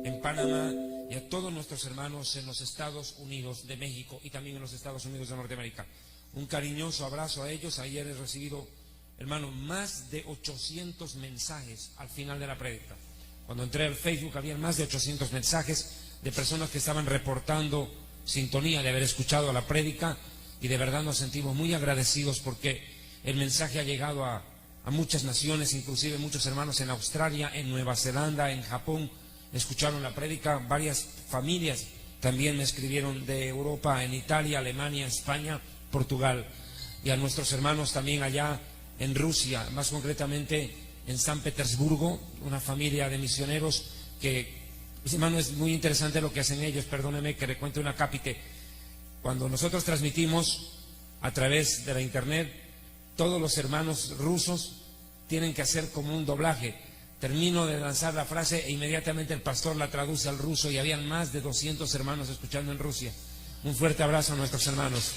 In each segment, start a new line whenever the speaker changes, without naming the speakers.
en Panamá y a todos nuestros hermanos en los Estados Unidos de México y también en los Estados Unidos de Norteamérica. Un cariñoso abrazo a ellos. Ayer he recibido, hermano, más de 800 mensajes al final de la prédica. Cuando entré al Facebook había más de 800 mensajes de personas que estaban reportando sintonía de haber escuchado la prédica, y de verdad nos sentimos muy agradecidos porque el mensaje ha llegado a muchas naciones, inclusive muchos hermanos en Australia, en Nueva Zelanda, en Japón, escucharon la prédica. Varias familias también me escribieron de Europa, en Italia, Alemania, España, Portugal, y a nuestros hermanos también allá en Rusia, más concretamente en San Petersburgo, una familia de misioneros que, hermano, es muy interesante lo que hacen ellos. Perdóneme que le cuente una cápite. Cuando nosotros transmitimos a través de la internet, todos los hermanos rusos tienen que hacer como un doblaje. Termino de lanzar la frase e inmediatamente el pastor la traduce al ruso, y habían más de 200 hermanos escuchando en Rusia. Un fuerte abrazo a nuestros hermanos.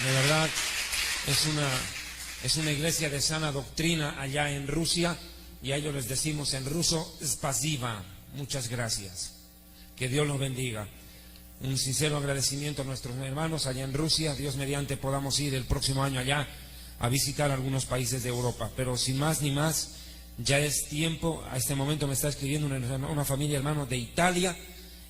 De verdad, es una iglesia de sana doctrina allá en Rusia, y a ellos les decimos en ruso, spasiba, muchas gracias. Que Dios los bendiga. Un sincero agradecimiento a nuestros hermanos allá en Rusia. Dios mediante podamos ir el próximo año allá a visitar algunos países de Europa. Pero sin más ni más, ya es tiempo. A este momento me está escribiendo una familia, hermano, de Italia.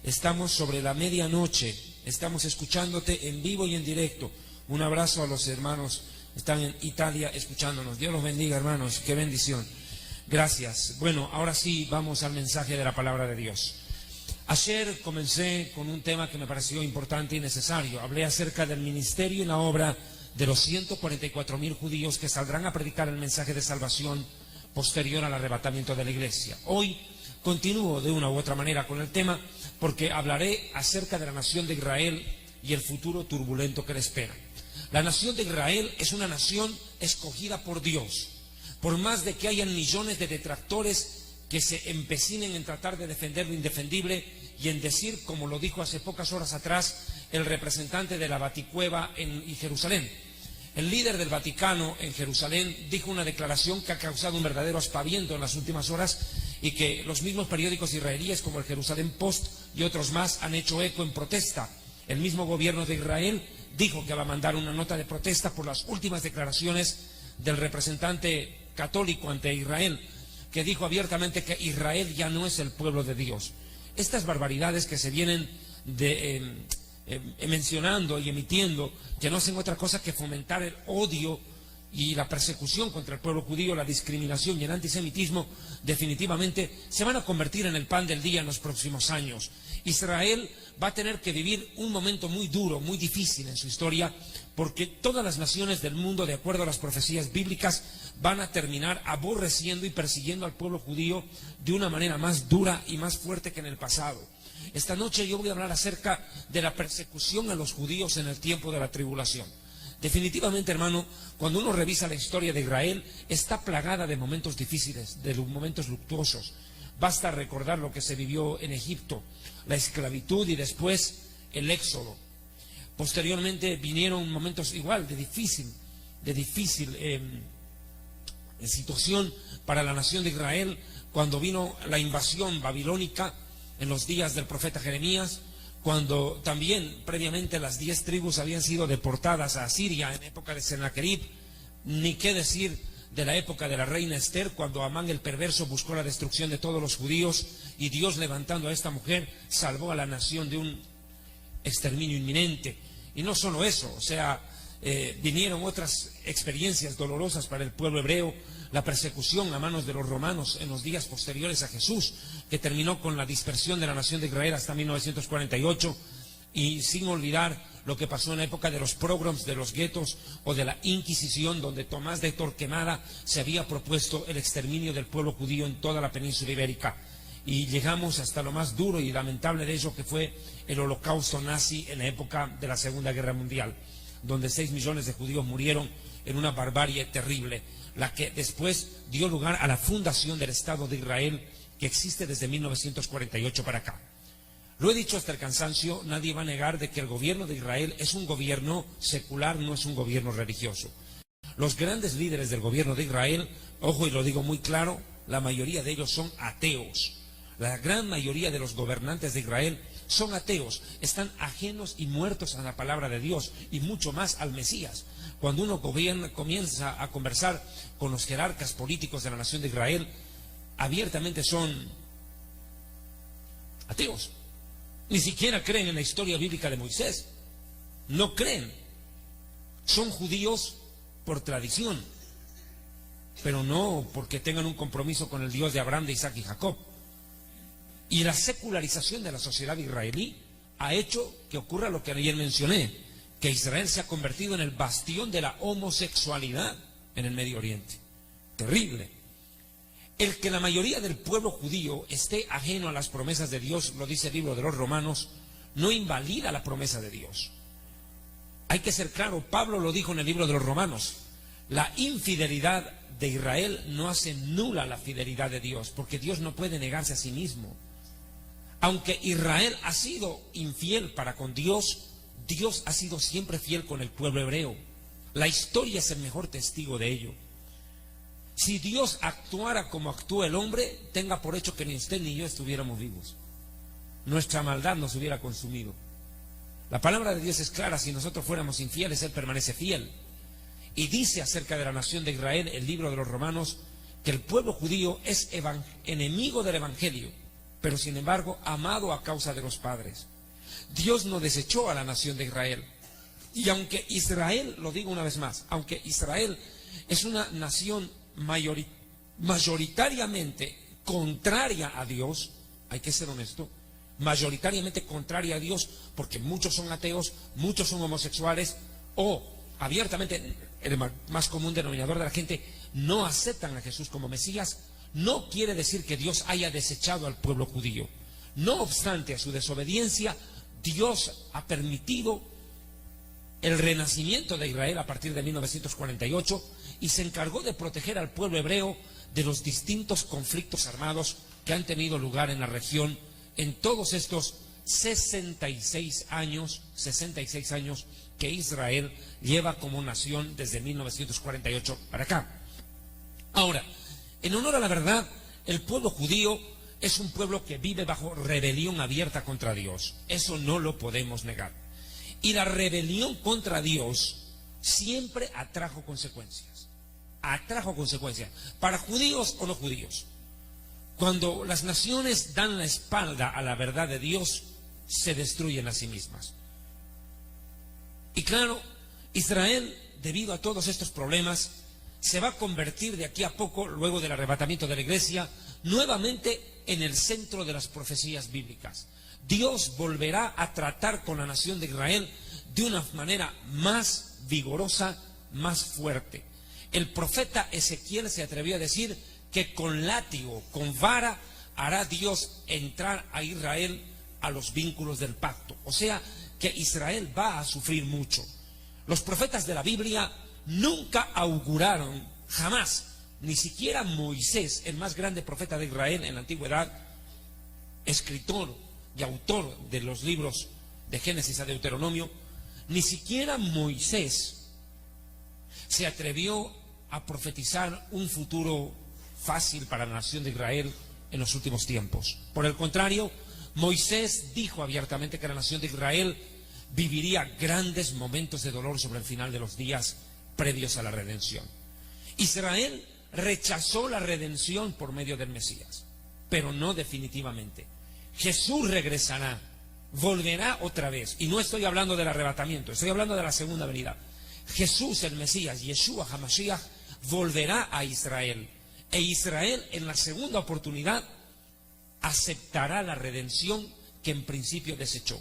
Estamos sobre la medianoche, estamos escuchándote en vivo y en directo. Un abrazo a los hermanos que están en Italia escuchándonos. Dios los bendiga, hermanos, qué bendición. Gracias. Bueno, ahora sí vamos al mensaje de la palabra de Dios. Ayer comencé con un tema que me pareció importante y necesario. Hablé acerca del ministerio y la obra de los 144,000 judíos que saldrán a predicar el mensaje de salvación posterior al arrebatamiento de la iglesia. Hoy continúo de una u otra manera con el tema, porque hablaré acerca de la nación de Israel y el futuro turbulento que le espera. La nación de Israel es una nación escogida por Dios. Por más de que hayan millones de detractores que se empecinen en tratar de defender lo indefendible y en decir, como lo dijo hace pocas horas atrás el representante de la Baticueva en Jerusalén. El líder del Vaticano en Jerusalén dijo una declaración que ha causado un verdadero aspaviento en las últimas horas, y que los mismos periódicos israelíes como el Jerusalén Post y otros más han hecho eco en protesta. El mismo gobierno de Israel dijo que va a mandar una nota de protesta por las últimas declaraciones del representante católico ante Israel, que dijo abiertamente que Israel ya no es el pueblo de Dios. Estas barbaridades que se vienen mencionando y emitiendo, que no hacen otra cosa que fomentar el odio y la persecución contra el pueblo judío, la discriminación y el antisemitismo, definitivamente se van a convertir en el pan del día en los próximos años. Israel va a tener que vivir un momento muy duro, muy difícil en su historia, porque todas las naciones del mundo, de acuerdo a las profecías bíblicas, van a terminar aborreciendo y persiguiendo al pueblo judío de una manera más dura y más fuerte que en el pasado. Esta noche yo voy a hablar acerca de la persecución a los judíos en el tiempo de la tribulación. Definitivamente, hermano, cuando uno revisa la historia de Israel, está plagada de momentos difíciles, de momentos luctuosos. Basta recordar lo que se vivió en Egipto, la esclavitud y después el éxodo. Posteriormente vinieron momentos igual de difícil situación para la nación de Israel, cuando vino la invasión babilónica en los días del profeta Jeremías, cuando también previamente las 10 tribus habían sido deportadas a Asiria en época de Sennacherib. Ni qué decir de la época de la reina Esther, cuando Amán el perverso buscó la destrucción de todos los judíos, y Dios, levantando a esta mujer, salvó a la nación de un exterminio inminente. Y no solo eso, vinieron otras experiencias dolorosas para el pueblo hebreo, la persecución a manos de los romanos en los días posteriores a Jesús, que terminó con la dispersión de la nación de Israel hasta 1948, y sin olvidar lo que pasó en la época de los pogroms, de los guetos o de la Inquisición, donde Tomás de Torquemada se había propuesto el exterminio del pueblo judío en toda la península ibérica. Y llegamos hasta lo más duro y lamentable de ello, que fue el holocausto nazi en la época de la Segunda Guerra Mundial, donde 6 millones de judíos murieron en una barbarie terrible, la que después dio lugar a la fundación del Estado de Israel, que existe desde 1948 para acá. Lo he dicho hasta el cansancio, nadie va a negar de que el gobierno de Israel es un gobierno secular, no es un gobierno religioso. Los grandes líderes del gobierno de Israel, ojo y lo digo muy claro, la mayoría de ellos son ateos. La gran mayoría de los gobernantes de Israel son ateos, están ajenos y muertos a la palabra de Dios y mucho más al Mesías. Cuando uno comienza a conversar con los jerarcas políticos de la nación de Israel, abiertamente son ateos. Ni siquiera creen en la historia bíblica de Moisés. No creen. Son judíos por tradición, pero no porque tengan un compromiso con el Dios de Abraham, de Isaac y Jacob. Y la secularización de la sociedad israelí ha hecho que ocurra lo que ayer mencioné, que Israel se ha convertido en el bastión de la homosexualidad en el Medio Oriente. Terrible. El que la mayoría del pueblo judío esté ajeno a las promesas de Dios, lo dice el libro de los Romanos, no invalida la promesa de Dios. Hay que ser claro, Pablo lo dijo en el libro de los Romanos, la infidelidad de Israel no hace nula la fidelidad de Dios, porque Dios no puede negarse a sí mismo. Aunque Israel ha sido infiel para con Dios, Dios ha sido siempre fiel con el pueblo hebreo. La historia es el mejor testigo de ello. Si Dios actuara como actúa el hombre, tenga por hecho que ni usted ni yo estuviéramos vivos. Nuestra maldad nos hubiera consumido. La palabra de Dios es clara, si nosotros fuéramos infieles, Él permanece fiel. Y dice acerca de la nación de Israel, el libro de los Romanos, que el pueblo judío es enemigo del evangelio, pero sin embargo amado a causa de los padres. Dios no desechó a la nación de Israel. Y aunque Israel, lo digo una vez más, aunque Israel es una nación mayoritariamente contraria a Dios, hay que ser honesto, mayoritariamente contraria a Dios, porque muchos son ateos, muchos son homosexuales, o abiertamente, el más común denominador de la gente, no aceptan a Jesús como Mesías. No quiere decir que Dios haya desechado al pueblo judío. No obstante, a su desobediencia, Dios ha permitido el renacimiento de Israel a partir de 1948 y se encargó de proteger al pueblo hebreo de los distintos conflictos armados que han tenido lugar en la región en todos estos 66 años que Israel lleva como nación desde 1948 para acá. Ahora, en honor a la verdad, el pueblo judío es un pueblo que vive bajo rebelión abierta contra Dios. Eso no lo podemos negar. Y la rebelión contra Dios siempre atrajo consecuencias. Atrajo consecuencias. Para judíos o no judíos. Cuando las naciones dan la espalda a la verdad de Dios, se destruyen a sí mismas. Y claro, Israel, debido a todos estos problemas, se va a convertir de aquí a poco, luego del arrebatamiento de la iglesia, nuevamente en el centro de las profecías bíblicas. Dios volverá a tratar con la nación de Israel de una manera más vigorosa, más fuerte. El profeta Ezequiel se atrevió a decir que con látigo, con vara, hará Dios entrar a Israel a los vínculos del pacto. O sea, que Israel va a sufrir mucho. Los profetas de la Biblia nunca auguraron, jamás, ni siquiera Moisés, el más grande profeta de Israel en la antigüedad, escritor y autor de los libros de Génesis a Deuteronomio, ni siquiera Moisés se atrevió a profetizar un futuro fácil para la nación de Israel en los últimos tiempos. Por el contrario, Moisés dijo abiertamente que la nación de Israel viviría grandes momentos de dolor sobre el final de los días previos a la redención. Israel rechazó la redención por medio del Mesías, pero no definitivamente. Jesús regresará, volverá otra vez, y no estoy hablando del arrebatamiento, estoy hablando de la segunda venida. Jesús, el Mesías, Yeshua HaMashiach, volverá a Israel, e Israel en la segunda oportunidad aceptará la redención que en principio desechó.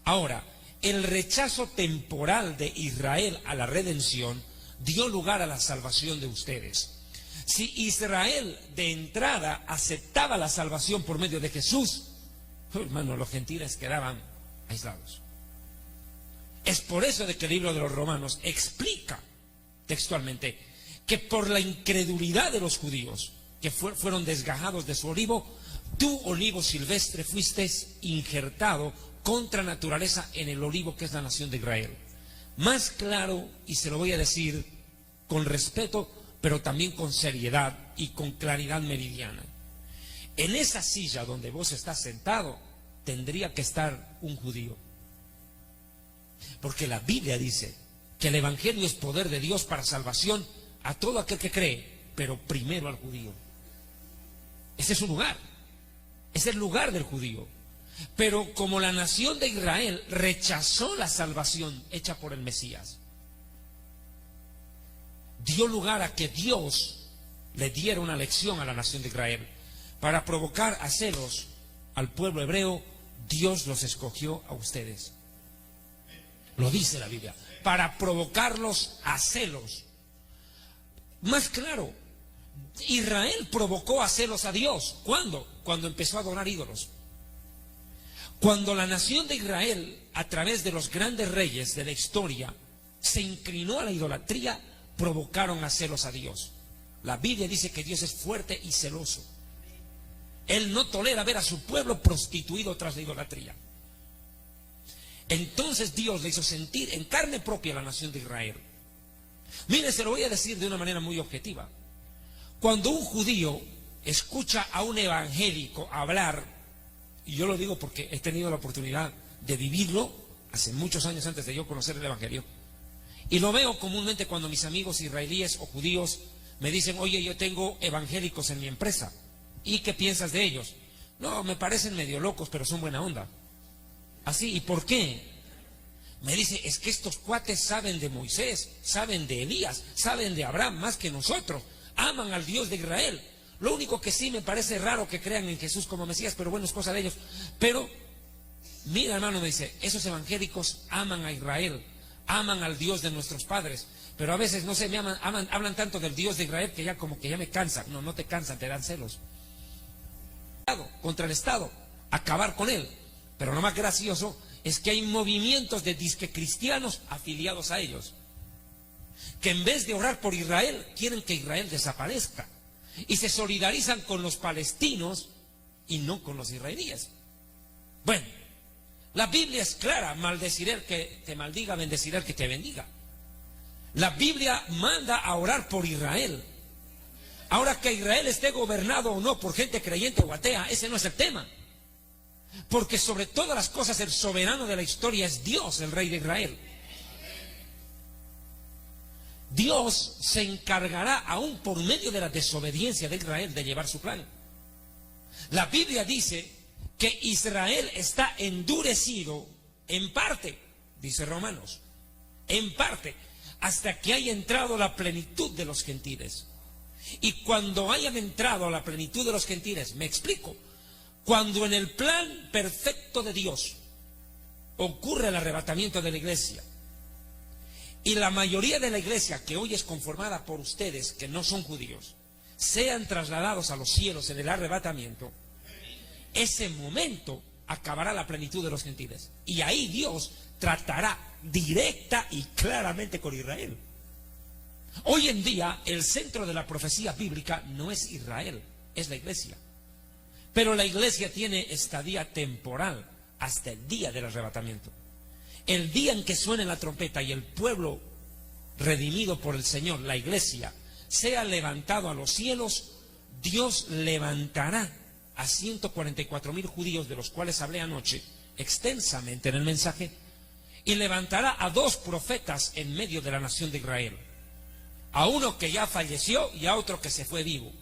Ahora, el rechazo temporal de Israel a la redención dio lugar a la salvación de ustedes. Si Israel de entrada aceptaba la salvación por medio de Jesús, hermano, los gentiles quedaban aislados. Es por eso de que el libro de los Romanos explica textualmente que por la incredulidad de los judíos que fueron desgajados de su olivo, tú, olivo silvestre, fuiste injertado contra naturaleza en el olivo que es la nación de Israel. Más claro, y se lo voy a decir con respeto, pero también con seriedad y con claridad meridiana. En esa silla donde vos estás sentado, tendría que estar un judío. Porque la Biblia dice que el Evangelio es poder de Dios para salvación a todo aquel que cree, pero primero al judío. Ese es su lugar, es el lugar del judío. Pero como la nación de Israel rechazó la salvación hecha por el Mesías, dio lugar a que Dios le diera una lección a la nación de Israel. Para provocar a celos al pueblo hebreo, Dios los escogió a ustedes. Lo dice la Biblia, para provocarlos a celos. Más claro, Israel provocó a celos a Dios. ¿Cuándo? Cuando empezó a adorar ídolos. Cuando la nación de Israel, a través de los grandes reyes de la historia, se inclinó a la idolatría, provocaron a celos a Dios. La Biblia dice que Dios es fuerte y celoso. Él no tolera ver a su pueblo prostituido tras la idolatría. Entonces Dios le hizo sentir en carne propia a la nación de Israel. Mire, se lo voy a decir de una manera muy objetiva. Cuando un judío escucha a un evangélico hablar, y yo lo digo porque he tenido la oportunidad de vivirlo hace muchos años antes de yo conocer el evangelio, y lo veo comúnmente cuando mis amigos israelíes o judíos me dicen: oye, yo tengo evangélicos en mi empresa, ¿y qué piensas de ellos? No, me parecen medio locos, pero son buena onda. Así, ¿y por qué? Me dice: es que estos cuates saben de Moisés, saben de Elías, saben de Abraham más que nosotros, aman al Dios de Israel. Lo único que sí me parece raro que crean en Jesús como Mesías, pero bueno, es cosa de ellos. Pero, mira, hermano, me dice, esos evangélicos aman a Israel, aman al Dios de nuestros padres, pero a veces, no sé, hablan tanto del Dios de Israel que ya como que ya me cansan. No, no te cansan, te dan celos. Contra el Estado, acabar con él. Pero lo más gracioso es que hay movimientos de disque cristianos afiliados a ellos, que en vez de orar por Israel, quieren que Israel desaparezca, y se solidarizan con los palestinos y no con los israelíes. Bueno, la Biblia es clara: maldeciré el que te maldiga, bendeciré el que te bendiga. La Biblia manda a orar por Israel. Ahora, que Israel esté gobernado o no por gente creyente o atea, ese no es el tema. Porque sobre todas las cosas el soberano de la historia es Dios, el Rey de Israel. Dios se encargará, aún por medio de la desobediencia de Israel, de llevar su plan. La Biblia dice que Israel está endurecido en parte, dice Romanos, en parte, hasta que haya entrado la plenitud de los gentiles. Y cuando hayan entrado a la plenitud de los gentiles, me explico, cuando en el plan perfecto de Dios ocurre el arrebatamiento de la iglesia, y la mayoría de la iglesia, que hoy es conformada por ustedes que no son judíos, sean trasladados a los cielos en el arrebatamiento, ese momento acabará la plenitud de los gentiles, y ahí Dios tratará directa y claramente con Israel. Hoy en día el centro de la profecía bíblica no es Israel, es la iglesia. Pero la iglesia tiene estadía temporal hasta el día del arrebatamiento. El día en que suene la trompeta y el pueblo redimido por el Señor, la iglesia, sea levantado a los cielos, Dios levantará a 144,000 judíos, de los cuales hablé anoche extensamente en el mensaje, y levantará a 2 profetas en medio de la nación de Israel, a uno que ya falleció y a otro que se fue vivo.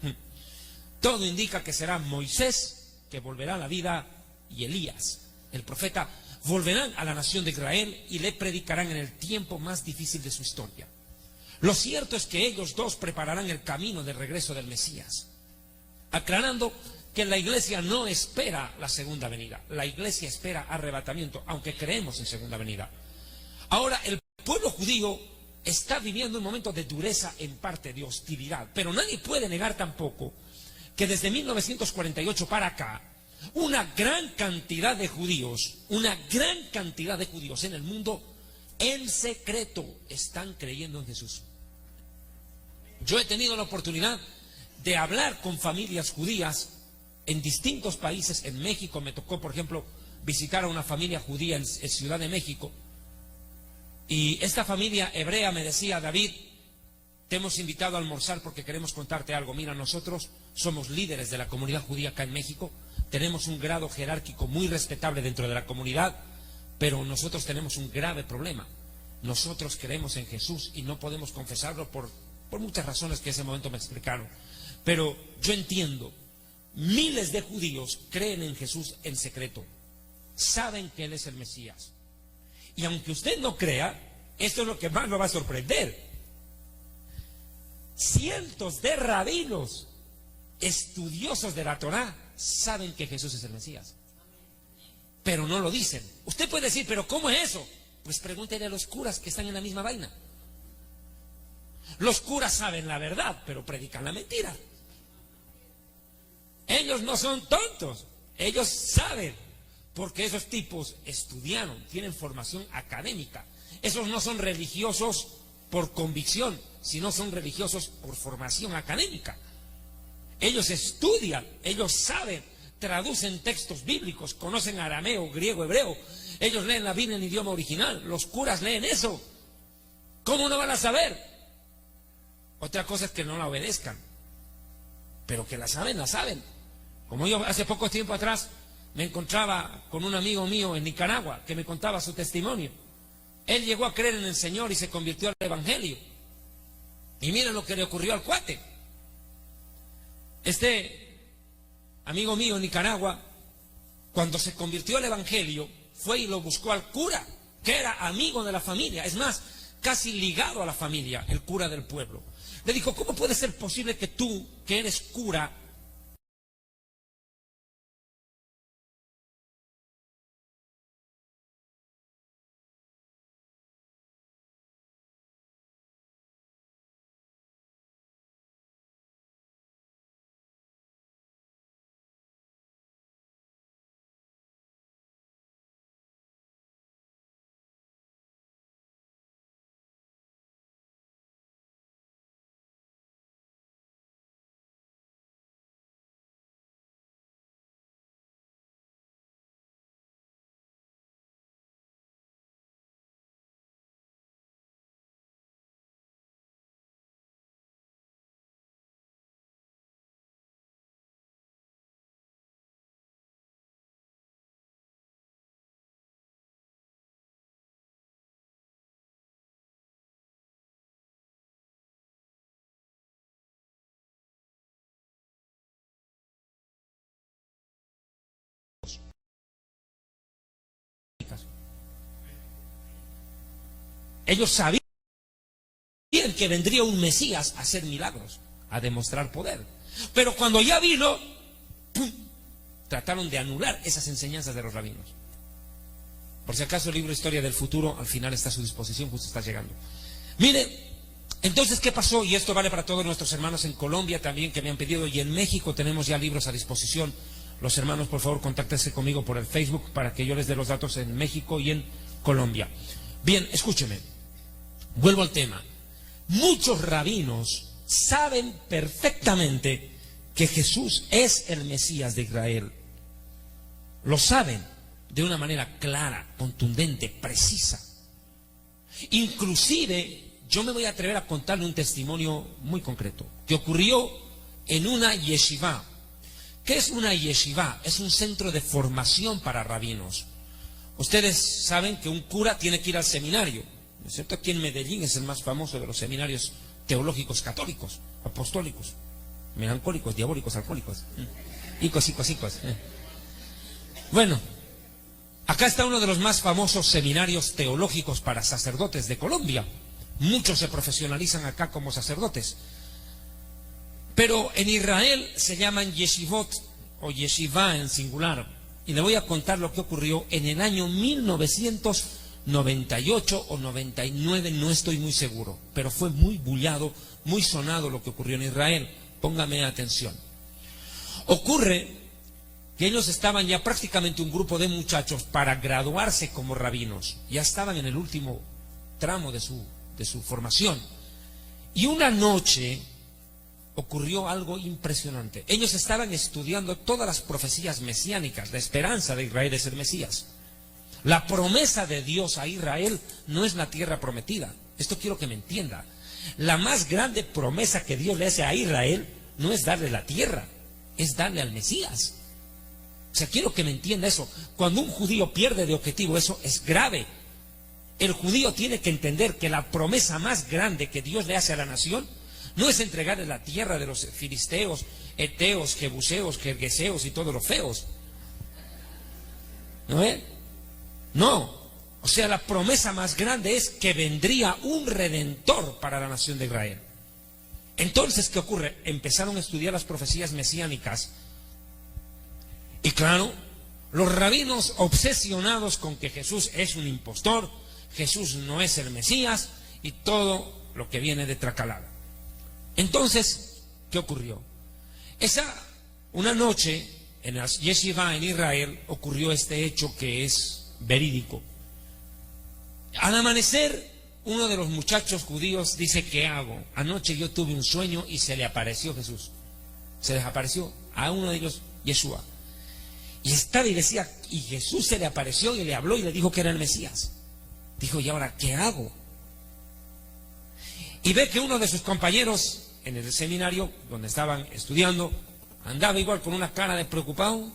Todo indica que será Moisés, que volverá a la vida, y Elías, el profeta, volverán a la nación de Israel y le predicarán en el tiempo más difícil de su historia. Lo cierto es que ellos 2 prepararán el camino del regreso del Mesías, aclarando que la iglesia no espera la segunda venida, la iglesia espera arrebatamiento, aunque creemos en segunda venida. Ahora, el pueblo judío está viviendo un momento de dureza, en parte de hostilidad, pero nadie puede negar tampoco que desde 1948 para acá, una gran cantidad de judíos en el mundo, en secreto, están creyendo en Jesús. Yo he tenido la oportunidad de hablar con familias judías en distintos países. En México me tocó, por ejemplo, visitar a una familia judía en Ciudad de México, y esta familia hebrea me decía: David, Te hemos invitado a almorzar porque queremos contarte algo. Mira, nosotros somos líderes de la comunidad judía acá en México. Tenemos un grado jerárquico muy respetable dentro de la comunidad, pero nosotros tenemos un grave problema. Nosotros creemos en Jesús y no podemos confesarlo por muchas razones que en ese momento me explicaron. Pero yo entiendo, miles de judíos creen en Jesús en secreto. Saben que Él es el Mesías. Y aunque usted no crea, esto es lo que más lo va a sorprender. Cientos de rabinos, estudiosos de la Torá, saben que Jesús es el Mesías. Pero no lo dicen. Usted puede decir, ¿pero cómo es eso? Pues pregúntele a los curas que están en la misma vaina. Los curas saben la verdad, pero predican la mentira. Ellos no son tontos, ellos saben, porque esos tipos estudiaron, tienen formación académica. Esos no son religiosos por convicción, sino son religiosos por formación académica. Ellos estudian, ellos saben, traducen textos bíblicos, conocen arameo, griego, hebreo. Ellos leen la Biblia en idioma original, los curas leen eso. ¿Cómo no van a saber? Otra cosa es que no la obedezcan, pero que la saben, la saben. Como yo hace poco tiempo atrás me encontraba con un amigo mío en Nicaragua que me contaba su testimonio. Él llegó a creer en el Señor y se convirtió al Evangelio. Y miren lo que le ocurrió al cuate. Este amigo mío en Nicaragua, cuando se convirtió al Evangelio, fue y lo buscó al cura, que era amigo de la familia, es más, casi ligado a la familia, el cura del pueblo. Le dijo, ¿cómo puede ser posible que tú, que eres cura, ellos sabían que vendría un Mesías a hacer milagros, a demostrar poder? Pero cuando ya vino, ¡pum!, trataron de anular esas enseñanzas de los rabinos. Por si acaso el libro Historia del Futuro al final está a su disposición, justo está llegando. Mire, entonces, ¿qué pasó? Y esto vale para todos nuestros hermanos en Colombia también que me han pedido, y en México tenemos ya libros a disposición. Los hermanos, por favor, contáctense conmigo por el Facebook para que yo les dé los datos en México y en Colombia. Bien, escúcheme, vuelvo al tema. Muchos rabinos saben perfectamente que Jesús es el Mesías de Israel. Lo saben de una manera clara, contundente, precisa. Inclusive, yo me voy a atrever a contarle un testimonio muy concreto que ocurrió en una yeshiva. ¿Qué es una yeshiva? Es un centro de formación para rabinos. Ustedes saben que un cura tiene que ir al seminario, excepto aquí en Medellín es el más famoso de los seminarios teológicos católicos, apostólicos, melancólicos, diabólicos, alcohólicos, icos. Bueno, acá está uno de los más famosos seminarios teológicos para sacerdotes de Colombia. Muchos se profesionalizan acá como sacerdotes. Pero en Israel se llaman yeshivot o yeshiva en singular. Y le voy a contar lo que ocurrió en el año 1998 o 99, no estoy muy seguro. Pero fue muy bullado, muy sonado lo que ocurrió en Israel. Póngame atención. Ocurre que ellos estaban ya prácticamente un grupo de muchachos para graduarse como rabinos. Ya estaban en el último tramo de su formación. Y una noche ocurrió algo impresionante. Ellos estaban estudiando todas las profecías mesiánicas. La esperanza de Israel es el Mesías. La promesa de Dios a Israel no es la tierra prometida. Esto quiero que me entienda. La más grande promesa que Dios le hace a Israel no es darle la tierra, es darle al Mesías. O sea, quiero que me entienda eso. Cuando un judío pierde de objetivo, eso es grave. El judío tiene que entender que la promesa más grande que Dios le hace a la nación no es entregarle la tierra de los filisteos, eteos, jebuseos, gergeseos y todos los feos. ¿No es? No. O sea, la promesa más grande es que vendría un redentor para la nación de Israel. Entonces, ¿qué ocurre? Empezaron a estudiar las profecías mesiánicas. Y claro, los rabinos obsesionados con que Jesús es un impostor, Jesús no es el Mesías y todo lo que viene de tracalada. Entonces, ¿qué ocurrió? Una noche en la Yeshiva en Israel ocurrió este hecho que es verídico. Al amanecer, uno de los muchachos judíos dice: ¿qué hago? Anoche yo tuve un sueño y se le apareció Jesús. Se les apareció a uno de ellos, Yeshua. Y estaba y decía, y Jesús se le apareció y le habló y le dijo que era el Mesías. Dijo: ¿y ahora qué hago? Y ve que uno de sus compañeros en el seminario donde estaban estudiando andaba igual con una cara de preocupado.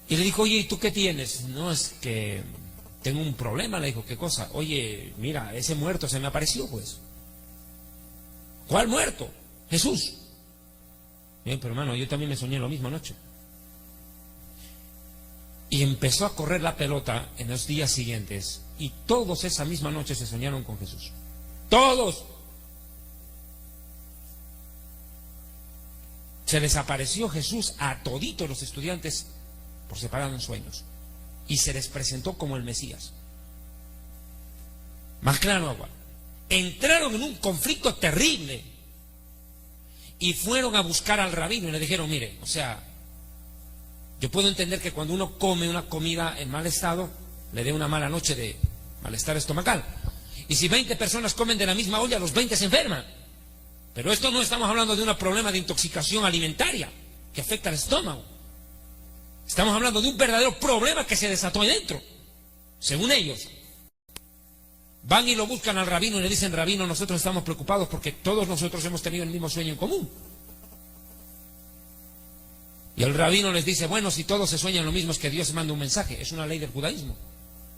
Y le dijo: oye, ¿y tú qué tienes? No, es que tengo un problema. Le dijo: ¿qué cosa? Oye, mira, ese muerto se me apareció, pues. ¿Cuál muerto? Jesús. Bien, pero hermano, yo también me soñé lo mismo anoche. Y empezó a correr la pelota en los días siguientes. Y todos esa misma noche se soñaron con Jesús. ¡Todos! Se les apareció Jesús a toditos los estudiantes por separado en sueños. Y se les presentó como el Mesías. Más claro agua. Entraron en un conflicto terrible. Y fueron a buscar al rabino y le dijeron: mire, o sea, yo puedo entender que cuando uno come una comida en mal estado, le dé una mala noche de malestar estomacal. Y si 20 personas comen de la misma olla, los 20 se enferman. Pero esto no estamos hablando de un problema de intoxicación alimentaria que afecta al estómago. Estamos hablando de un verdadero problema que se desató ahí dentro, según ellos. Van y lo buscan al rabino y le dicen: rabino, nosotros estamos preocupados porque todos nosotros hemos tenido el mismo sueño en común. Y el rabino les dice: bueno, si todos se sueñan lo mismo, es que Dios manda un mensaje. Es una ley del judaísmo.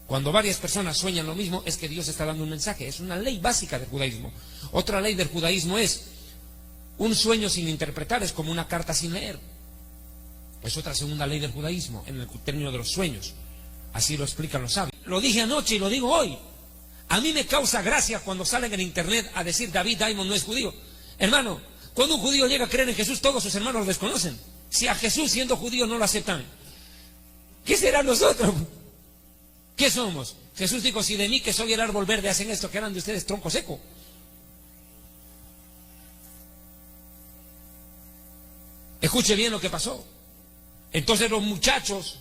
Cuando varias personas sueñan lo mismo, es que Dios está dando un mensaje. Es una ley básica del judaísmo. Otra ley del judaísmo es: un sueño sin interpretar es como una carta sin leer. Es otra segunda ley del judaísmo en el término de los sueños. Así lo explican los sabios. Lo dije anoche y lo digo hoy. A mí me causa gracia cuando salen en internet a decir: David Diamond no es judío. Hermano, cuando un judío llega a creer en Jesús, todos sus hermanos lo desconocen. Si a Jesús, siendo judío, no lo aceptan, ¿qué será nosotros? ¿Qué somos? Jesús dijo: si de mí, que soy el árbol verde, hacen esto, que harán de ustedes tronco seco. Escuche bien lo que pasó. Entonces los muchachos,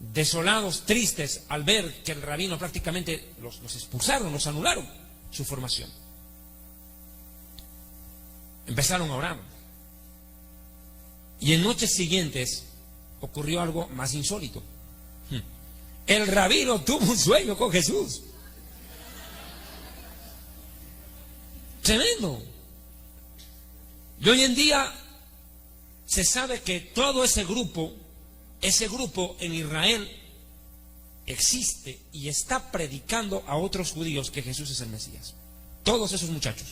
desolados, tristes, al ver que el rabino prácticamente los expulsaron, los anularon su formación, empezaron a orar. Y en noches siguientes ocurrió algo más insólito. El rabino tuvo un sueño con Jesús. Tremendo. Y hoy en día se sabe que todo ese grupo en Israel existe y está predicando a otros judíos que Jesús es el Mesías. Todos esos muchachos.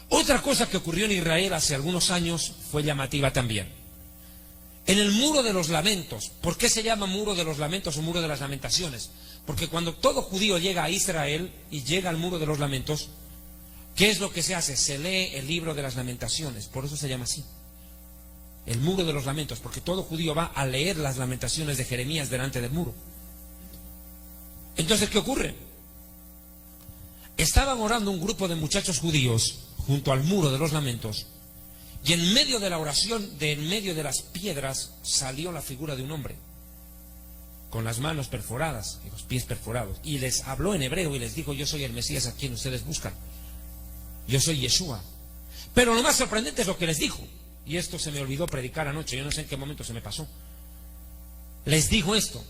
Otra cosa que ocurrió en Israel hace algunos años fue llamativa también. En el Muro de los Lamentos. ¿Por qué se llama Muro de los Lamentos o Muro de las Lamentaciones? Porque cuando todo judío llega a Israel y llega al Muro de los Lamentos, ¿qué es lo que se hace? Se lee el libro de las Lamentaciones. Por eso se llama así. El Muro de los Lamentos, porque todo judío va a leer las lamentaciones de Jeremías delante del muro. Entonces, ¿qué ocurre? Estaban orando un grupo de muchachos judíos junto al Muro de los Lamentos, y en medio de la oración, de en medio de las piedras, salió la figura de un hombre, con las manos perforadas y los pies perforados, y les habló en hebreo y les dijo: yo soy el Mesías a quien ustedes buscan, yo soy Yeshua. Pero lo más sorprendente es lo que les dijo. Y esto se me olvidó predicar anoche, yo no sé en qué momento se me pasó. Les dijo esto: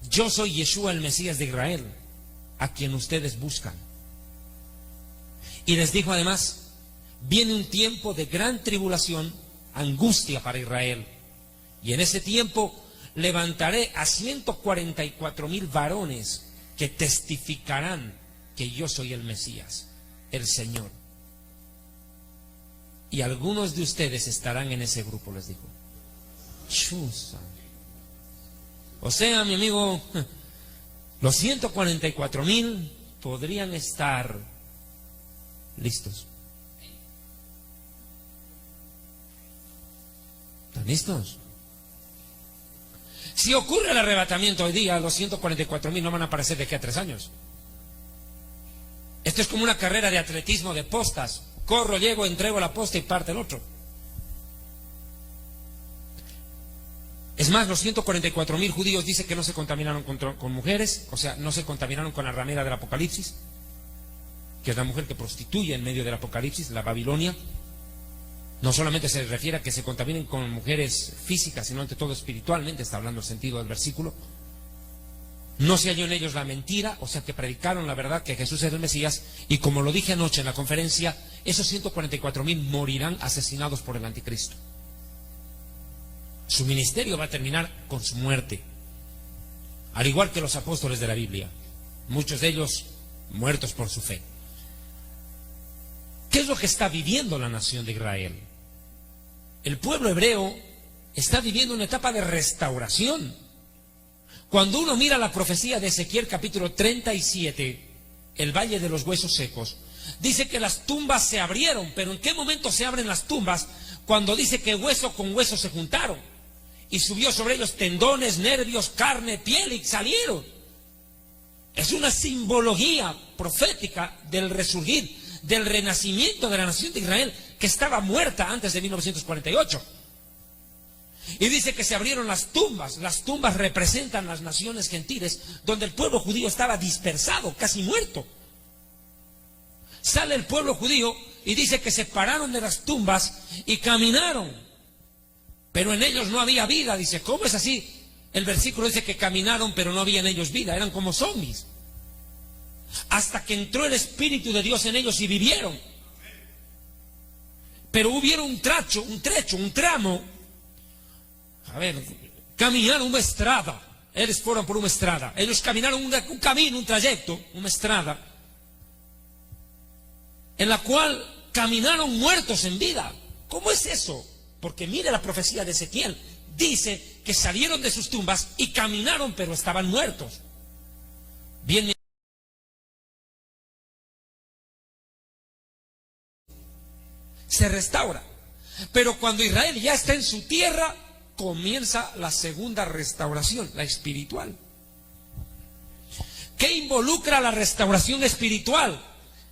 yo soy Yeshua, el Mesías de Israel, a quien ustedes buscan. Y les dijo además, viene un tiempo de gran tribulación, angustia para Israel. Y en ese tiempo levantaré a 144,000 varones que testificarán que yo soy el Mesías, el Señor. Y algunos de ustedes estarán en ese grupo, les dijo. Chusa. O sea, mi amigo, los 144,000 podrían estar listos. ¿Están listos? Si ocurre el arrebatamiento hoy día, los 144,000 no van a aparecer de aquí a 3 años. Esto es como una carrera de atletismo de postas. Corro, llego, entrego la posta y parte el otro. Es más, los 144,000 judíos dice que no se contaminaron con mujeres, o sea, no se contaminaron con la ramera del Apocalipsis, que es la mujer que prostituye en medio del Apocalipsis, la Babilonia. No solamente se refiere a que se contaminen con mujeres físicas, sino ante todo espiritualmente, está hablando el sentido del versículo. No se halló en ellos la mentira, o sea que predicaron la verdad que Jesús es el Mesías, y como lo dije anoche en la conferencia, esos 144,000 morirán asesinados por el anticristo. Su ministerio va a terminar con su muerte, al igual que los apóstoles de la Biblia, muchos de ellos muertos por su fe. ¿Qué es lo que está viviendo la nación de Israel? El pueblo hebreo está viviendo una etapa de restauración. Cuando uno mira la profecía de Ezequiel capítulo 37, el valle de los huesos secos, dice que las tumbas se abrieron, pero ¿en qué momento se abren las tumbas? Cuando dice que hueso con hueso se juntaron y subió sobre ellos tendones, nervios, carne, piel y salieron. Es una simbología profética del resurgir, del renacimiento de la nación de Israel, que estaba muerta antes de 1948. Y dice que se abrieron las tumbas. Las tumbas representan las naciones gentiles donde el pueblo judío estaba dispersado, casi muerto. Sale el pueblo judío y dice que se pararon de las tumbas y caminaron, pero en ellos no había vida. Dice, ¿cómo es así? El versículo dice que caminaron, pero no había en ellos vida, eran como zombies. Hasta que entró el Espíritu de Dios en ellos y vivieron. Pero hubieron un tramo. A ver, caminaron una estrada. Ellos fueron por una estrada. Ellos caminaron un camino, un trayecto, una estrada, en la cual caminaron muertos en vida. ¿Cómo es eso? Porque mire la profecía de Ezequiel. Dice que salieron de sus tumbas y caminaron, pero estaban muertos. Bien, se restaura. Pero cuando Israel ya está en su tierra, comienza la segunda restauración, la espiritual. ¿Qué involucra la restauración espiritual?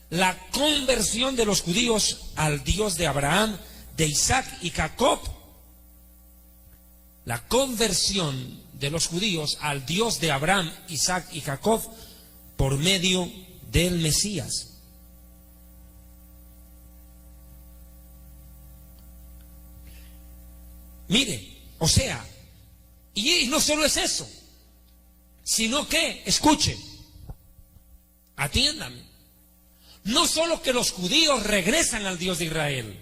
La conversión de los judíos al Dios de Abraham, de Isaac y Jacob. La conversión de los judíos al Dios de Abraham, Isaac y Jacob por medio del Mesías. Mire, o sea, y no solo es eso, sino que, escuchen, atiéndame, no solo que los judíos regresan al Dios de Israel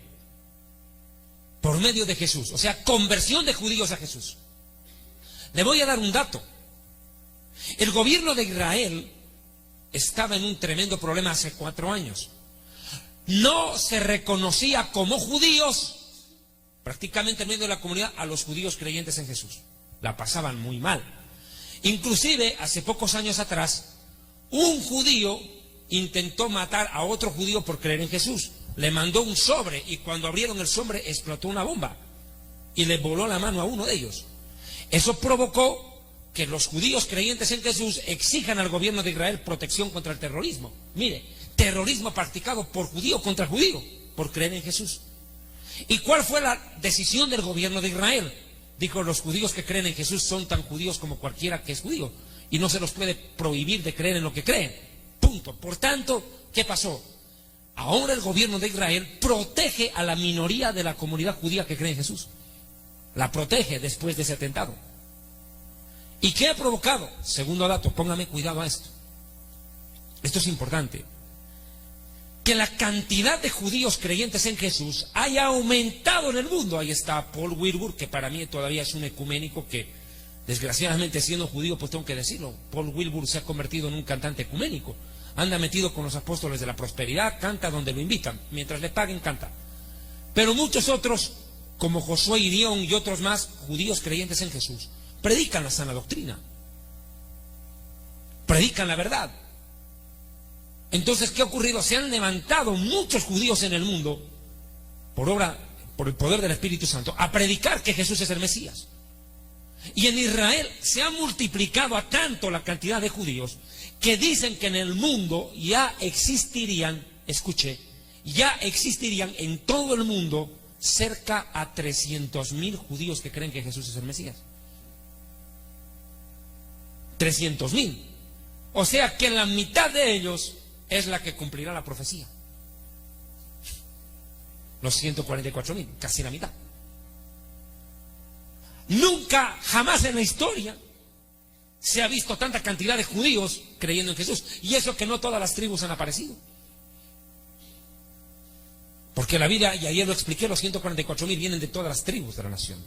por medio de Jesús, o sea, conversión de judíos a Jesús. Le voy a dar un dato. El gobierno de Israel estaba en un tremendo problema hace 4 años. No se reconocía como judíos prácticamente en medio de la comunidad a los judíos creyentes en Jesús. La pasaban muy mal. Inclusive, hace pocos años atrás, un judío intentó matar a otro judío por creer en Jesús. Le mandó un sobre y cuando abrieron el sobre explotó una bomba y le voló la mano a uno de ellos. Eso provocó que los judíos creyentes en Jesús exijan al gobierno de Israel protección contra el terrorismo. Mire, terrorismo practicado por judío contra judío por creer en Jesús. ¿Y cuál fue la decisión del gobierno de Israel? Dijo, los judíos que creen en Jesús son tan judíos como cualquiera que es judío y no se los puede prohibir de creer en lo que creen. Punto. Por tanto, ¿qué pasó? Ahora el gobierno de Israel protege a la minoría de la comunidad judía que cree en Jesús. La protege después de ese atentado. ¿Y qué ha provocado? Segundo dato, póngame cuidado a esto. Esto es importante. que la cantidad de judíos creyentes en Jesús haya aumentado en el mundo. Ahí está Paul Wilbur, que para mí todavía es un ecuménico que, desgraciadamente, siendo judío, pues tengo que decirlo, Paul Wilbur se ha convertido en un cantante ecuménico. Anda metido con los apóstoles de la prosperidad, canta donde lo invitan, mientras le paguen canta. Pero muchos otros, como Josué Irión y otros más, judíos creyentes en Jesús, predican la sana doctrina, predican la verdad. Entonces, ¿qué ha ocurrido? Se han levantado muchos judíos en el mundo, por el poder del Espíritu Santo, a predicar que Jesús es el Mesías. Y en Israel se ha multiplicado a tanto la cantidad de judíos que dicen que en el mundo ya existirían, escuché, ya existirían en todo el mundo cerca a 300.000 judíos que creen que Jesús es el Mesías. 300.000. O sea que la mitad de ellos es la que cumplirá la profecía. Los 144.000, casi la mitad. Nunca, jamás en la historia se ha visto tanta cantidad de judíos creyendo en Jesús. Y eso que no todas las tribus han aparecido. Porque la vida, y ayer lo expliqué, los 144.000 vienen de todas las tribus de la nación.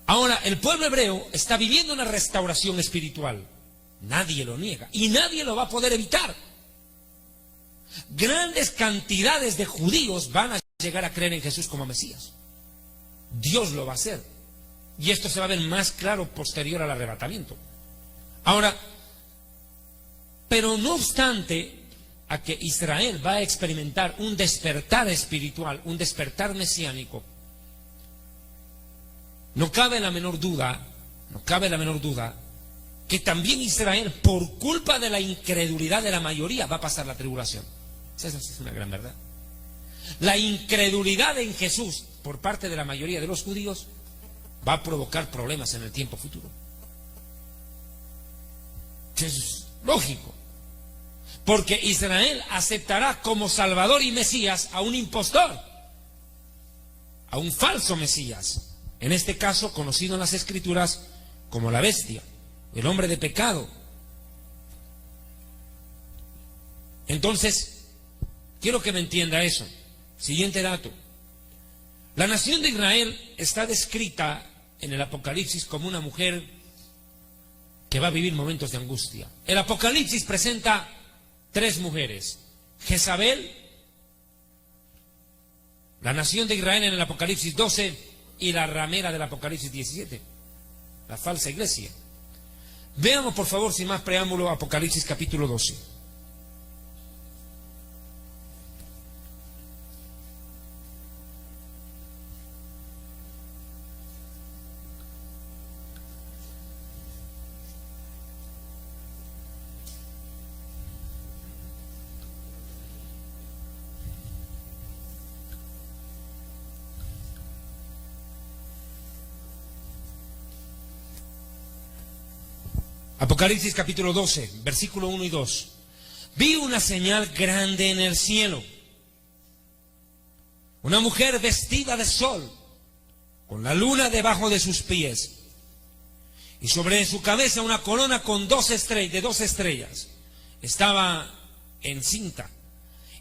Ahora, el pueblo hebreo está viviendo una restauración espiritual. Nadie lo niega. Y nadie lo va a poder evitar. Grandes cantidades de judíos van a llegar a creer en Jesús como Mesías. Dios lo va a hacer. Y esto se va a ver más claro posterior al arrebatamiento. Ahora, pero no obstante a que Israel va a experimentar un despertar espiritual, un despertar mesiánico, no cabe la menor duda que también Israel, por culpa de la incredulidad de la mayoría, va a pasar la tribulación. Esa es una gran verdad. La incredulidad en Jesús por parte de la mayoría de los judíos va a provocar problemas en el tiempo futuro. Es lógico. Porque Israel aceptará como Salvador y Mesías a un impostor, a un falso Mesías. En este caso, conocido en las Escrituras como la bestia, el hombre de pecado. Entonces, quiero que me entienda eso. Siguiente dato. La nación de Israel está descrita en el Apocalipsis como una mujer que va a vivir momentos de angustia. El Apocalipsis presenta 3 mujeres. Jezabel, la nación de Israel en el Apocalipsis 12 y la ramera del Apocalipsis 17, la falsa iglesia. Veamos por favor, sin más preámbulo, Apocalipsis capítulo 12. Apocalipsis capítulo 12, versículo 1 y 2. Vi una señal grande en el cielo. Una mujer vestida de sol, con la luna debajo de sus pies. Y sobre su cabeza una corona con 2 estrellas. Estaba encinta.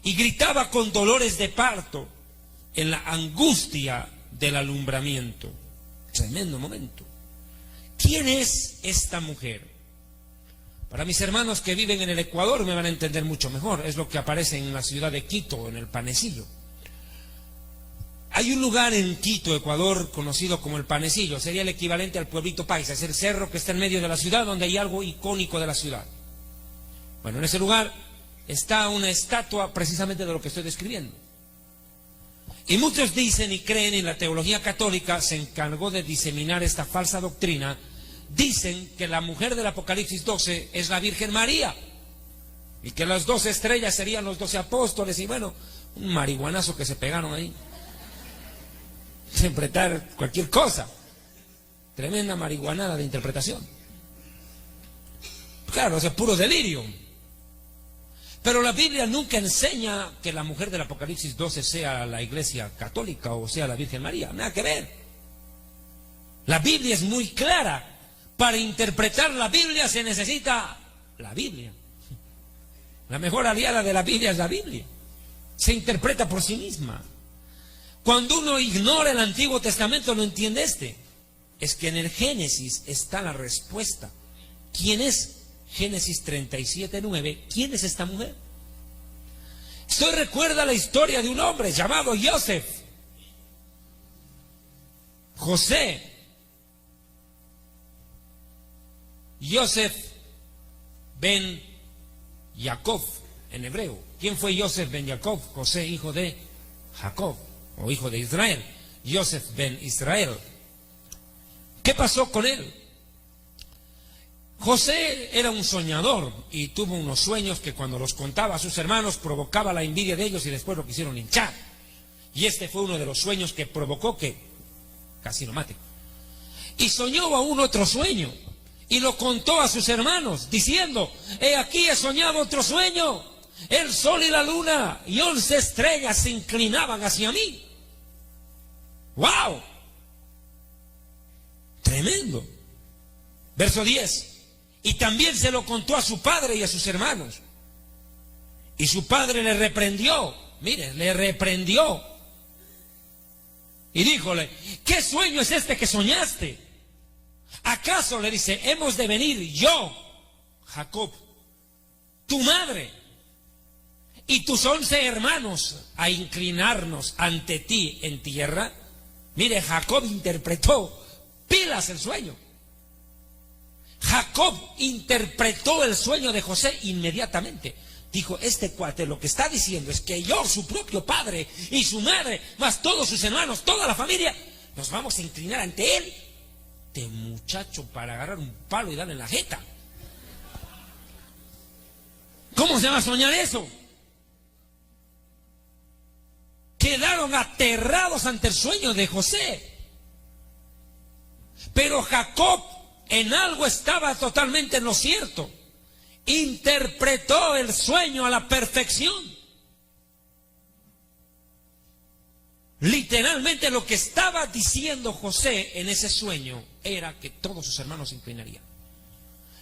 Y gritaba con dolores de parto en la angustia del alumbramiento. Tremendo momento. ¿Quién es esta mujer? Para mis hermanos que viven en el Ecuador me van a entender mucho mejor. Es lo que aparece en la ciudad de Quito, en el Panecillo. Hay un lugar en Quito, Ecuador, conocido como el Panecillo. Sería el equivalente al pueblito paisa. Es el cerro que está en medio de la ciudad, donde hay algo icónico de la ciudad. Bueno, en ese lugar está una estatua precisamente de lo que estoy describiendo. Y muchos dicen y creen, y la teología católica se encargó de diseminar esta falsa doctrina. Dicen que la mujer del Apocalipsis 12 es la Virgen María y que las 12 estrellas serían los 12 apóstoles. Y bueno, un marihuanazo que se pegaron ahí, interpretar cualquier cosa. Tremenda marihuanada de interpretación. Claro, es puro delirio. Pero la Biblia nunca enseña que la mujer del Apocalipsis 12 sea la Iglesia Católica o sea la Virgen María. Nada que ver. La Biblia es muy clara. Para interpretar la Biblia se necesita la Biblia. La mejor aliada de la Biblia es la Biblia. se interpreta por sí misma. Cuando uno ignora el Antiguo Testamento, no entiende es que en el Génesis está la respuesta. ¿Quién es? Génesis 37:9. ¿Quién es esta mujer? Esto recuerda la historia de un hombre llamado Joseph. José. Joseph ben Jacob en hebreo. ¿Quién fue Joseph ben Jacob? José, hijo de Jacob, o hijo de Israel. Joseph ben Israel. ¿Qué pasó con él? José era un soñador y tuvo unos sueños que cuando los contaba a sus hermanos provocaba la envidia de ellos y después lo quisieron linchar. Y este fue uno de los sueños que provocó que casi lo mate. Y soñó aún otro sueño y lo contó a sus hermanos diciendo: he aquí he soñado otro sueño. El sol y la luna y 11 estrellas se inclinaban hacia mí. ¡Wow! Tremendo. Verso 10. Y también se lo contó a su padre y a sus hermanos. Y su padre le reprendió. Mire, le reprendió. Y díjole: ¿qué sueño es este que soñaste? ¿Acaso, le dice, hemos de venir yo, Jacob, tu madre, y tus 11 hermanos a inclinarnos ante ti en tierra? Mire, Jacob interpretó pilas el sueño. Jacob interpretó el sueño de José inmediatamente. Dijo: este cuate lo que está diciendo es que yo, su propio padre y su madre, más todos sus hermanos, toda la familia, nos vamos a inclinar ante él. Este muchacho para agarrar un palo y darle en la jeta. ¿Cómo se va a soñar eso? Quedaron aterrados ante el sueño de José. Pero Jacob en algo estaba totalmente en lo cierto. Interpretó el sueño a la perfección. Literalmente lo que estaba diciendo José en ese sueño era que todos sus hermanos se inclinarían.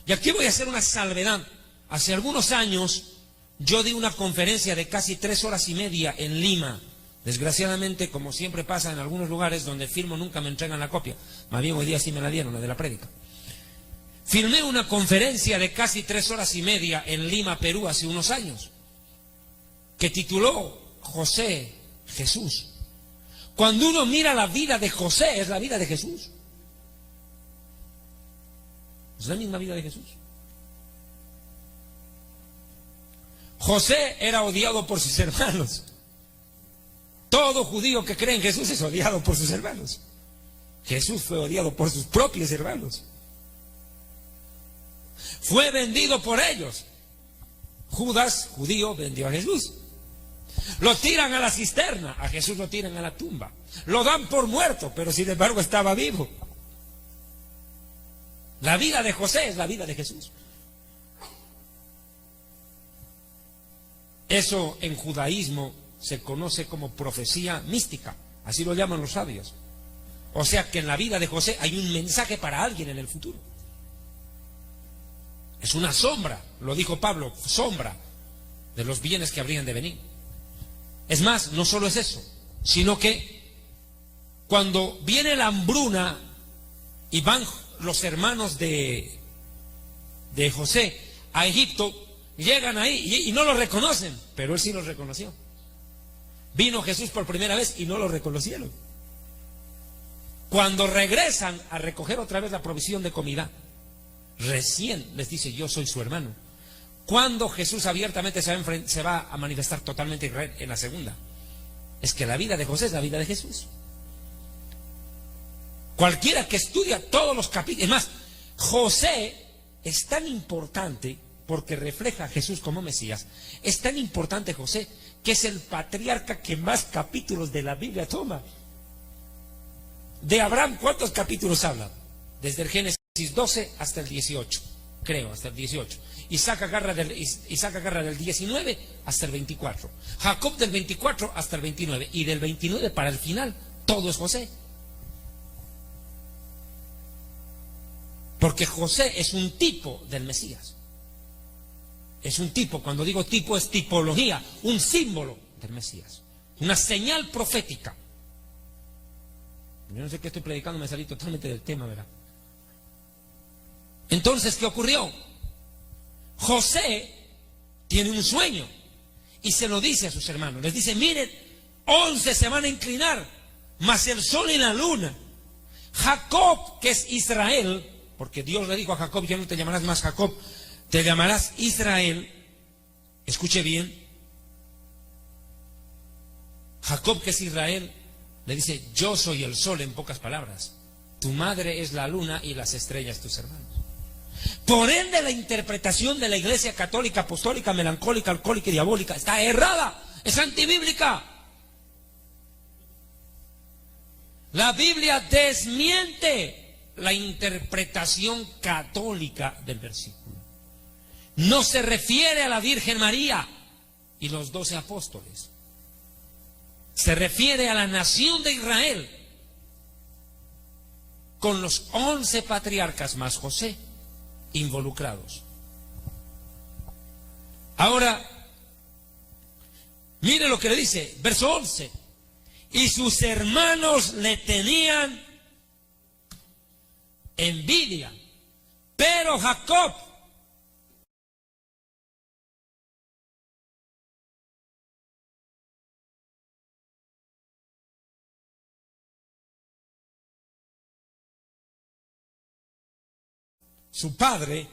Y aquí voy a hacer una salvedad. Hace algunos años yo di una conferencia de casi 3 horas y media en Lima. Desgraciadamente, como siempre pasa en algunos lugares donde firmo, nunca me entregan la copia. Más bien hoy día sí me la dieron, la de la prédica. Filmé una conferencia de casi 3 horas y media en Lima, Perú, hace unos años, que tituló José, Jesús. Cuando uno mira la vida de José, es la vida de Jesús. Es la misma vida de Jesús. José era odiado por sus hermanos. Todo judío que cree en Jesús es odiado por sus hermanos. Jesús fue odiado por sus propios hermanos. Fue vendido por ellos. Judas, judío, vendió a Jesús. Lo tiran a la cisterna, a Jesús lo tiran a la tumba. Lo dan por muerto, pero sin embargo estaba vivo. La vida de José es la vida de Jesús. Eso en judaísmo se conoce como profecía mística, así lo llaman los sabios. O sea que en la vida de José hay un mensaje para alguien en el futuro. Es una sombra, lo dijo Pablo, sombra de los bienes que habrían de venir. Es más, no solo es eso, sino que cuando viene la hambruna y van los hermanos de José a Egipto, llegan ahí y no lo reconocen, pero él sí los reconoció. Vino Jesús por primera vez y no lo reconocieron. Cuando regresan a recoger otra vez la provisión de comida, recién les dice: yo soy su hermano. Cuando Jesús abiertamente se va a manifestar totalmente en la segunda, es que la vida de José es la vida de Jesús. Cualquiera que estudia todos los capítulos, es más, José es tan importante porque refleja a Jesús como Mesías. Es tan importante José que es el patriarca que más capítulos de la Biblia toma. De Abraham, ¿cuántos capítulos habla? Desde el Génesis 12 hasta el 18, creo, hasta el 18. Isaac agarra del 19 hasta el 24. Jacob del 24 hasta el 29. Y del 29 para el final, todo es José. Porque José es un tipo del Mesías. Es un tipo, cuando digo tipo es tipología, un símbolo del Mesías. Una señal profética. Yo no sé qué estoy predicando, me salí totalmente del tema, ¿verdad? Entonces, ¿qué ocurrió? José tiene un sueño y se lo dice a sus hermanos. Les dice, miren, 11 se van a inclinar, más el sol y la luna. Jacob, que es Israel, porque Dios le dijo a Jacob, ya no te llamarás más Jacob, te llamarás Israel. Escuche bien. Jacob, que es Israel, le dice, yo soy el sol, en pocas palabras. Tu madre es la luna y las estrellas tus hermanos. Por ende, la interpretación de la Iglesia católica, apostólica, melancólica, alcohólica y diabólica está errada, es antibíblica. La Biblia desmiente la interpretación católica del versículo. No se refiere a la Virgen María y los 12 apóstoles. Se refiere a la nación de Israel con los 11 patriarcas más José involucrados. Ahora, mire lo que le dice, verso 11. Y sus hermanos le tenían envidia, pero Jacob su padre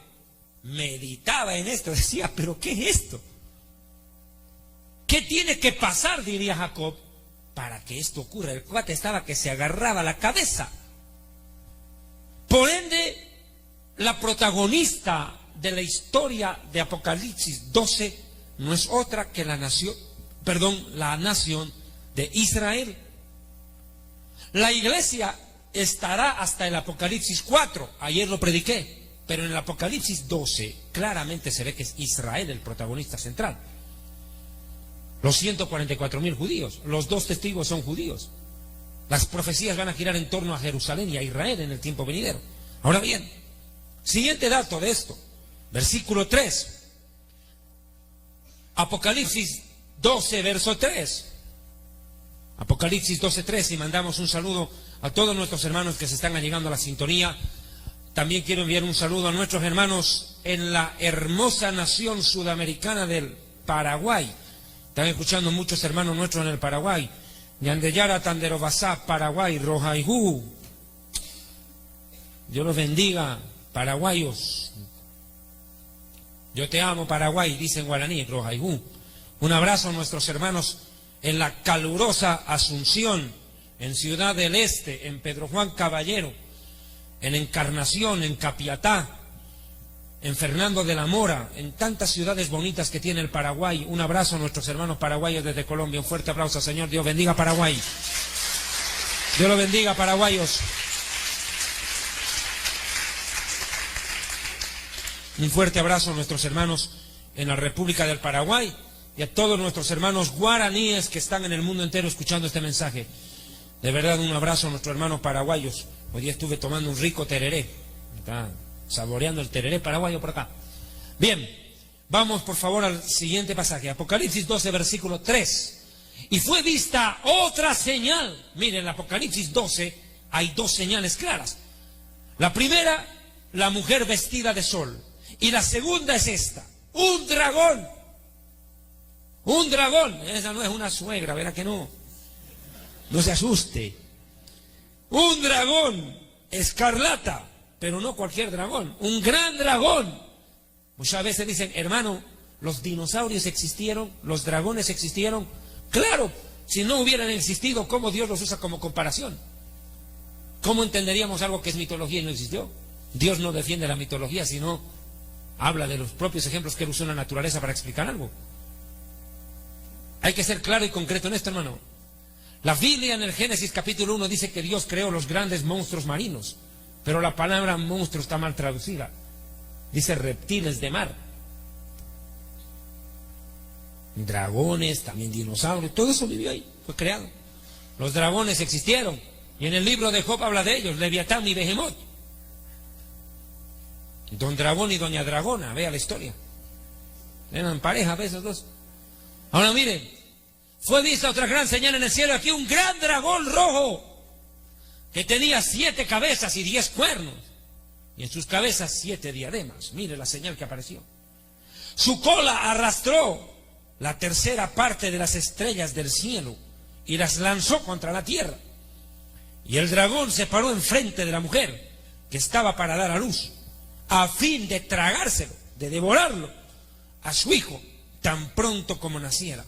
meditaba en esto, decía, pero ¿qué es esto? ¿Qué tiene que pasar? Diría Jacob, para que esto ocurra. El cuate estaba que se agarraba la cabeza. Por ende, la protagonista de la historia de Apocalipsis 12 no es otra que la nación de Israel. La iglesia estará hasta el Apocalipsis 4, ayer lo prediqué. Pero en el Apocalipsis 12 claramente se ve que es Israel el protagonista central. Los 144.000 judíos, los 2 testigos son judíos. Las profecías van a girar en torno a Jerusalén y a Israel en el tiempo venidero. Ahora bien, siguiente dato de esto, versículo 3. Apocalipsis 12, verso 3. Apocalipsis 12:3, y mandamos un saludo a todos nuestros hermanos que se están allegando a la sintonía. También quiero enviar un saludo a nuestros hermanos en la hermosa nación sudamericana del Paraguay. Están escuchando muchos hermanos nuestros en el Paraguay. Yandeyara, Tanderobasá, Paraguay, Rojaigú. Dios los bendiga, paraguayos. Yo te amo, Paraguay, dice en guaraní, Rojaigú. Un abrazo a nuestros hermanos en la calurosa Asunción, en Ciudad del Este, en Pedro Juan Caballero, en Encarnación, en Capiatá, en Fernando de la Mora, en tantas ciudades bonitas que tiene el Paraguay. Un abrazo a nuestros hermanos paraguayos desde Colombia. Un fuerte aplauso, Señor. Dios bendiga Paraguay. Dios lo bendiga, paraguayos. Un fuerte abrazo a nuestros hermanos en la República del Paraguay y a todos nuestros hermanos guaraníes que están en el mundo entero escuchando este mensaje. De verdad, un abrazo a nuestros hermanos paraguayos. Hoy día estuve tomando un rico tereré. Está saboreando el tereré paraguayo por acá. Bien, vamos por favor al siguiente pasaje. Apocalipsis 12, versículo 3. Y fue vista otra señal. Miren, en Apocalipsis 12 hay 2 señales claras. La primera, la mujer vestida de sol. Y la segunda es esta: un dragón. Un dragón. Esa no es una suegra, verá que no. No se asuste. Un dragón escarlata, pero no cualquier dragón, un gran dragón. Muchas veces dicen, hermano, los dinosaurios existieron, los dragones existieron. Claro, si no hubieran existido, ¿cómo Dios los usa como comparación? ¿Cómo entenderíamos algo que es mitología y no existió? Dios no defiende la mitología, sino habla de los propios ejemplos que Él usó en la naturaleza para explicar algo. Hay que ser claro y concreto en esto, hermano. La Biblia en el Génesis capítulo 1 dice que Dios creó los grandes monstruos marinos, pero la palabra monstruo está mal traducida. Dice reptiles de mar. Dragones, también dinosaurios, todo eso vivió ahí, fue creado. Los dragones existieron, y en el libro de Job habla de ellos, Leviatán y Behemoth. Don Dragón y Doña Dragona, vea la historia. Eran pareja, esos dos. Ahora miren, fue vista otra gran señal en el cielo, aquí un gran dragón rojo, que tenía 7 cabezas y 10 cuernos, y en sus cabezas 7 diademas. Mire la señal que apareció. Su cola arrastró la tercera parte de las estrellas del cielo y las lanzó contra la tierra. Y el dragón se paró enfrente de la mujer que estaba para dar a luz, a fin de tragárselo, de devorarlo, a su hijo, tan pronto como naciera.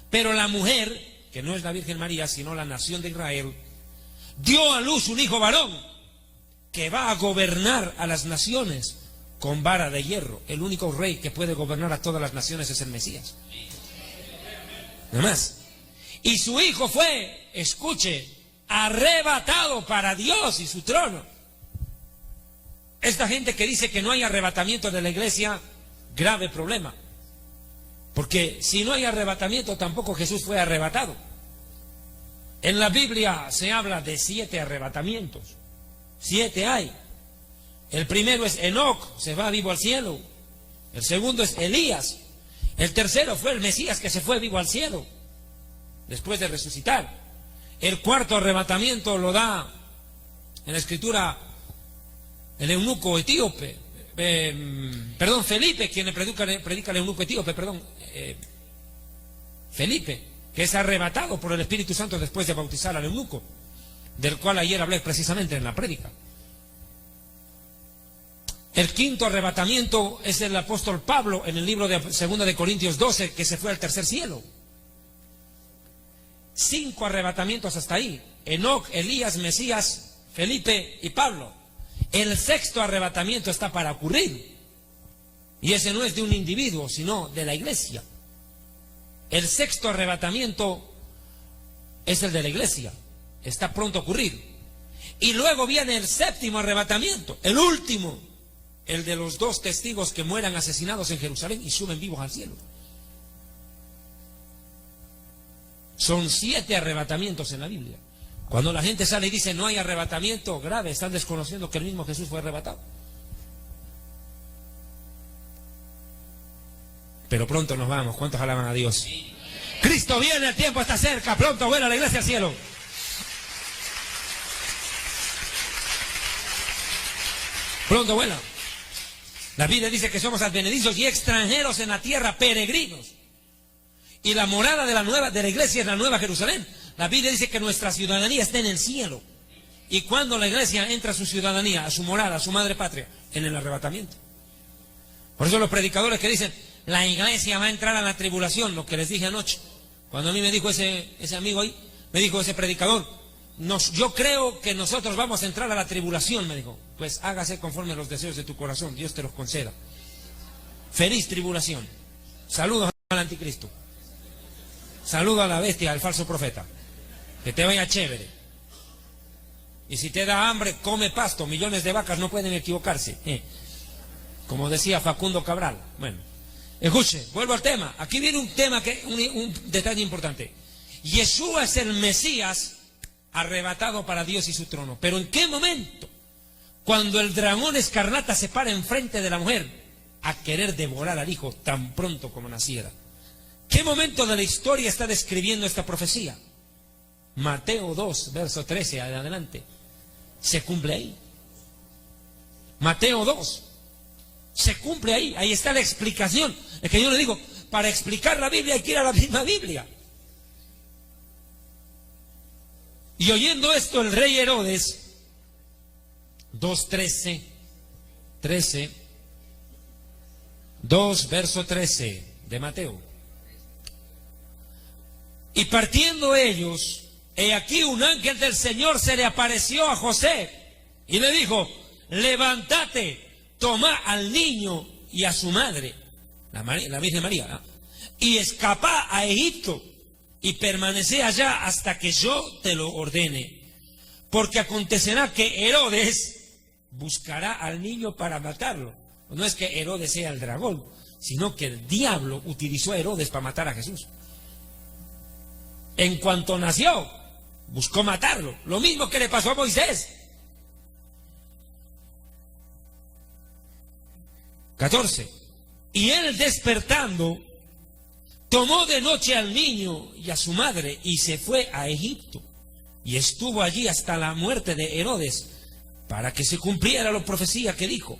Pero la mujer, que no es la Virgen María, sino la nación de Israel, dio a luz un hijo varón, que va a gobernar a las naciones con vara de hierro. El único rey que puede gobernar a todas las naciones es el Mesías. Nada más. Y su hijo fue, escuche, arrebatado para Dios y su trono. Esta gente que dice que no hay arrebatamiento de la iglesia, grave problema. Porque si no hay arrebatamiento, tampoco Jesús fue arrebatado. En la Biblia se habla de 7 arrebatamientos. 7 hay. El primero es Enoc, se va vivo al cielo. El segundo es Elías. El tercero fue el Mesías, que se fue vivo al cielo después de resucitar. El cuarto arrebatamiento lo da en la escritura el eunuco etíope, Felipe, quien le predica al eunuco etíope, Felipe, que es arrebatado por el Espíritu Santo después de bautizar al eunuco, del cual ayer hablé precisamente en la prédica. El quinto arrebatamiento es el apóstol Pablo en el libro de 2 de Corintios 12, que se fue al tercer cielo. 5 arrebatamientos hasta ahí: Enoc, Elías, Mesías, Felipe y Pablo. El sexto arrebatamiento está para ocurrir, y ese no es de un individuo, sino de la iglesia. El sexto arrebatamiento es el de la iglesia, está pronto a ocurrir. Y luego viene el séptimo arrebatamiento, el último, el de los 2 testigos que mueran asesinados en Jerusalén y suben vivos al cielo. Son 7 arrebatamientos en la Biblia. Cuando la gente sale y dice no hay arrebatamiento, grave, están desconociendo que el mismo Jesús fue arrebatado. Pero pronto nos vamos. ¿Cuántos alaban a Dios? Sí. Cristo viene, el tiempo está cerca, pronto vuela la iglesia al cielo. Pronto vuela. La Biblia dice que somos advenedizos y extranjeros en la tierra, peregrinos. Y la morada de la iglesia es la Nueva Jerusalén. La Biblia dice que nuestra ciudadanía está en el cielo. Y cuando la iglesia entra a su ciudadanía, a su morada, a su madre patria, en el arrebatamiento. Por eso los predicadores que dicen la iglesia va a entrar a la tribulación, lo que les dije anoche, cuando a mí me dijo ese amigo ahí, me dijo ese predicador, yo creo que nosotros vamos a entrar a la tribulación, me dijo. Pues hágase conforme a los deseos de tu corazón, Dios te los conceda. Feliz tribulación. Saludos al anticristo. Saludo a la bestia, al falso profeta. Que te vaya chévere. Y si te da hambre, come pasto. Millones de vacas no pueden equivocarse. Como decía Facundo Cabral. Bueno, escuche, vuelvo al tema. Aquí viene un tema, un detalle importante. Yeshua es el Mesías arrebatado para Dios y su trono. Pero ¿en qué momento? Cuando el dragón escarlata se para enfrente de la mujer a querer devorar al hijo tan pronto como naciera. ¿Qué momento de la historia está describiendo esta profecía? Mateo 2, verso 13, adelante. Se cumple ahí. Mateo 2. Se cumple ahí. Ahí está la explicación. Es que yo le digo, para explicar la Biblia hay que ir a la misma Biblia. Y oyendo esto, el rey Herodes, 2 verso 13 de Mateo. Y partiendo ellos, he aquí un ángel del Señor se le apareció a José y le dijo, levántate, toma al niño y a su madre, la Virgen María, ¿no? Y escapa a Egipto y permanece allá hasta que yo te lo ordene. Porque acontecerá que Herodes buscará al niño para matarlo. No es que Herodes sea el dragón, sino que el diablo utilizó a Herodes para matar a Jesús. En cuanto nació, buscó matarlo. Lo mismo que le pasó a Moisés. 14. Y él despertando, tomó de noche al niño y a su madre y se fue a Egipto. Y estuvo allí hasta la muerte de Herodes, para que se cumpliera la profecía que dijo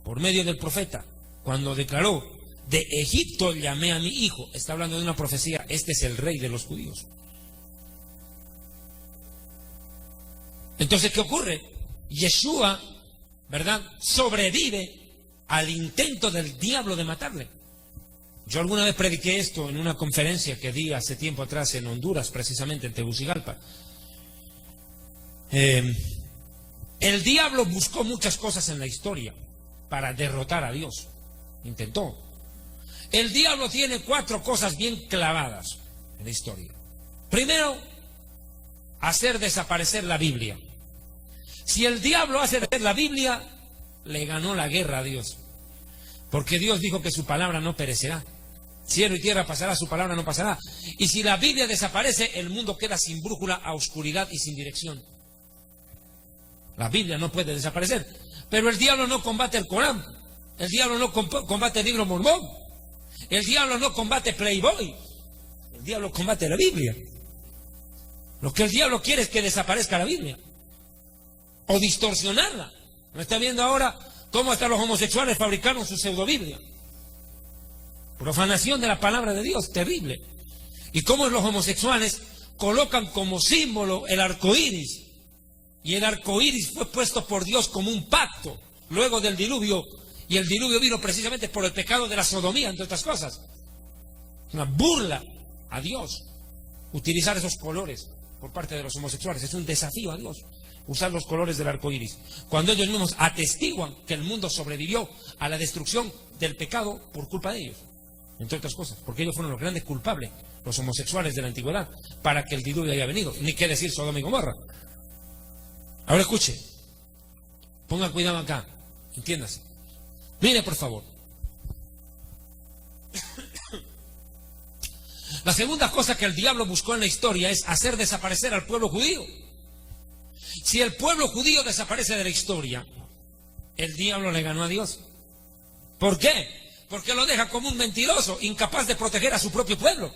por medio del profeta, cuando declaró: de Egipto llamé a mi hijo. Está hablando de una profecía. Este es el rey de los judíos. Entonces, ¿qué ocurre? Yeshua, ¿verdad?, sobrevive al intento del diablo de matarle. Yo alguna vez prediqué esto en una conferencia que di hace tiempo atrás en Honduras, precisamente en Tegucigalpa. El diablo buscó muchas cosas en la historia para derrotar a Dios. Intentó. El diablo tiene 4 cosas bien clavadas en la historia. Primero, hacer desaparecer la Biblia. Si el diablo hace desaparecer la Biblia, le ganó la guerra a Dios. Porque Dios dijo que su palabra no perecerá. Cielo y tierra pasará, su palabra no pasará. Y si la Biblia desaparece, el mundo queda sin brújula, a oscuridad y sin dirección. La Biblia no puede desaparecer. Pero el diablo no combate el Corán. El diablo no combate el libro Mormón. El diablo no combate Playboy. El diablo combate la Biblia. Lo que el diablo quiere es que desaparezca la Biblia. O distorsionarla. ¿No está viendo ahora cómo hasta los homosexuales fabricaron su pseudobiblia? Profanación de la palabra de Dios, terrible. Y cómo los homosexuales colocan como símbolo el arco iris. Y el arco iris fue puesto por Dios como un pacto luego del diluvio. Y el diluvio vino precisamente por el pecado de la sodomía, entre otras cosas. Una burla a Dios utilizar esos colores por parte de los homosexuales. Es un desafío a Dios usar los colores del arco iris, cuando ellos mismos atestiguan que el mundo sobrevivió a la destrucción del pecado por culpa de ellos, entre otras cosas, porque ellos fueron los grandes culpables, los homosexuales de la antigüedad, para que el diluvio haya venido. Ni qué decir Sodoma y Gomorra. Ahora escuche, ponga cuidado acá, entiéndase. Mire, por favor. La segunda cosa que el diablo buscó en la historia es hacer desaparecer al pueblo judío. Si el pueblo judío desaparece de la historia, el diablo le ganó a Dios. ¿Por qué? Porque lo deja como un mentiroso, incapaz de proteger a su propio pueblo.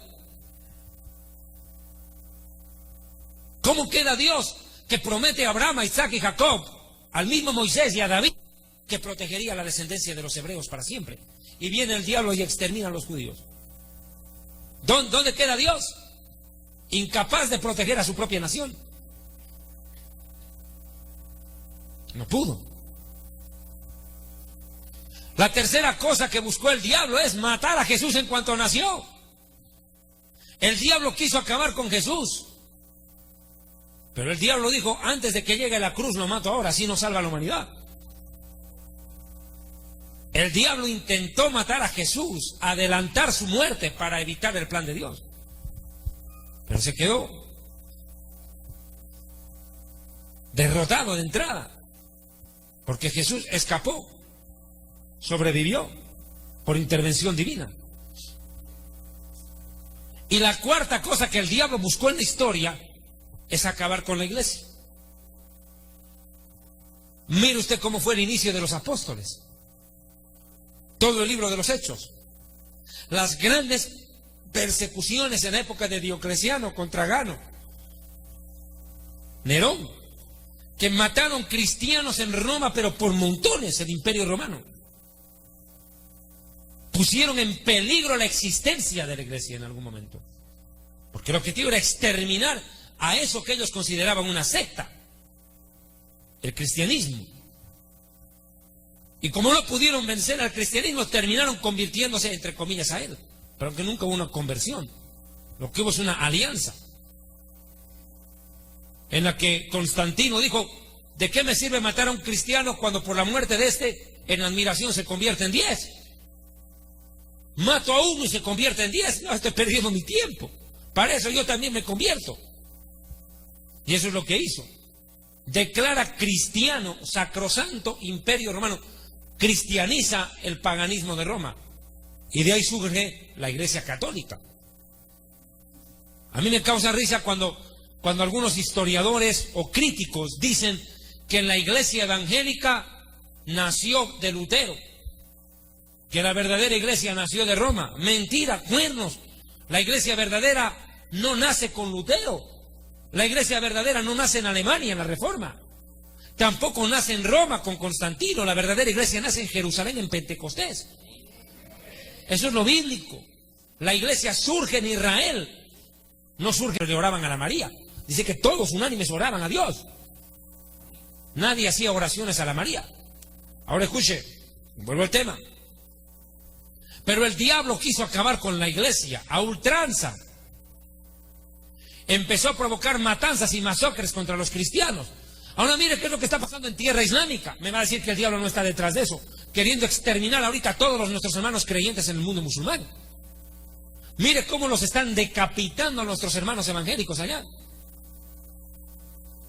¿Cómo queda Dios que promete a Abraham, a Isaac y Jacob, al mismo Moisés y a David, que protegería a la descendencia de los hebreos para siempre? Y viene el diablo y extermina a los judíos. ¿Dónde queda Dios? Incapaz de proteger a su propia nación. No pudo. La tercera cosa que buscó el diablo es matar a Jesús en cuanto nació. El diablo quiso acabar con Jesús. Pero el diablo dijo: antes de que llegue a la cruz lo mato ahora, así no salva a la humanidad. El diablo intentó matar a Jesús, adelantar su muerte para evitar el plan de Dios. Pero se quedó derrotado de entrada, porque Jesús escapó, sobrevivió por intervención divina. Y la cuarta cosa que el diablo buscó en la historia es acabar con la iglesia. Mire usted cómo fue el inicio de los apóstoles. Todo el libro de los Hechos. Las grandes persecuciones en época de Diocleciano contra Gano, Nerón, que mataron cristianos en Roma, pero por montones, el Imperio Romano. Pusieron en peligro la existencia de la iglesia en algún momento. Porque el objetivo era exterminar a eso que ellos consideraban una secta, el cristianismo. Y como no pudieron vencer al cristianismo, terminaron convirtiéndose, entre comillas, a él. Pero que nunca hubo una conversión. Lo que hubo es una alianza, en la que Constantino dijo: ¿de qué me sirve matar a un cristiano cuando por la muerte de este, en admiración, se convierte en 10? Mato a uno y se convierte en 10. No, estoy perdiendo mi tiempo. Para eso yo también me convierto. Y eso es lo que hizo. Declara cristiano, sacrosanto Imperio Romano. Cristianiza el paganismo de Roma. Y de ahí surge la Iglesia Católica. A mí me causa risa cuando algunos historiadores o críticos dicen que la Iglesia evangélica nació de Lutero, que la verdadera iglesia nació de Roma. Mentira, cuernos. La iglesia verdadera no nace con Lutero. La iglesia verdadera no nace en Alemania, en la Reforma. Tampoco nace en Roma con Constantino. La verdadera iglesia nace en Jerusalén, en Pentecostés. Eso es lo bíblico. La iglesia surge en Israel. No surge porque oraban a la María. Dice que todos unánimes oraban a Dios. Nadie hacía oraciones a la María. Ahora escuche, vuelvo al tema. Pero el diablo quiso acabar con la iglesia a ultranza. Empezó a provocar matanzas y masacres contra los cristianos. Ahora mire qué es lo que está pasando en tierra islámica. Me va a decir que el diablo no está detrás de eso, queriendo exterminar ahorita a todos nuestros hermanos creyentes en el mundo musulmán. Mire cómo los están decapitando a nuestros hermanos evangélicos allá.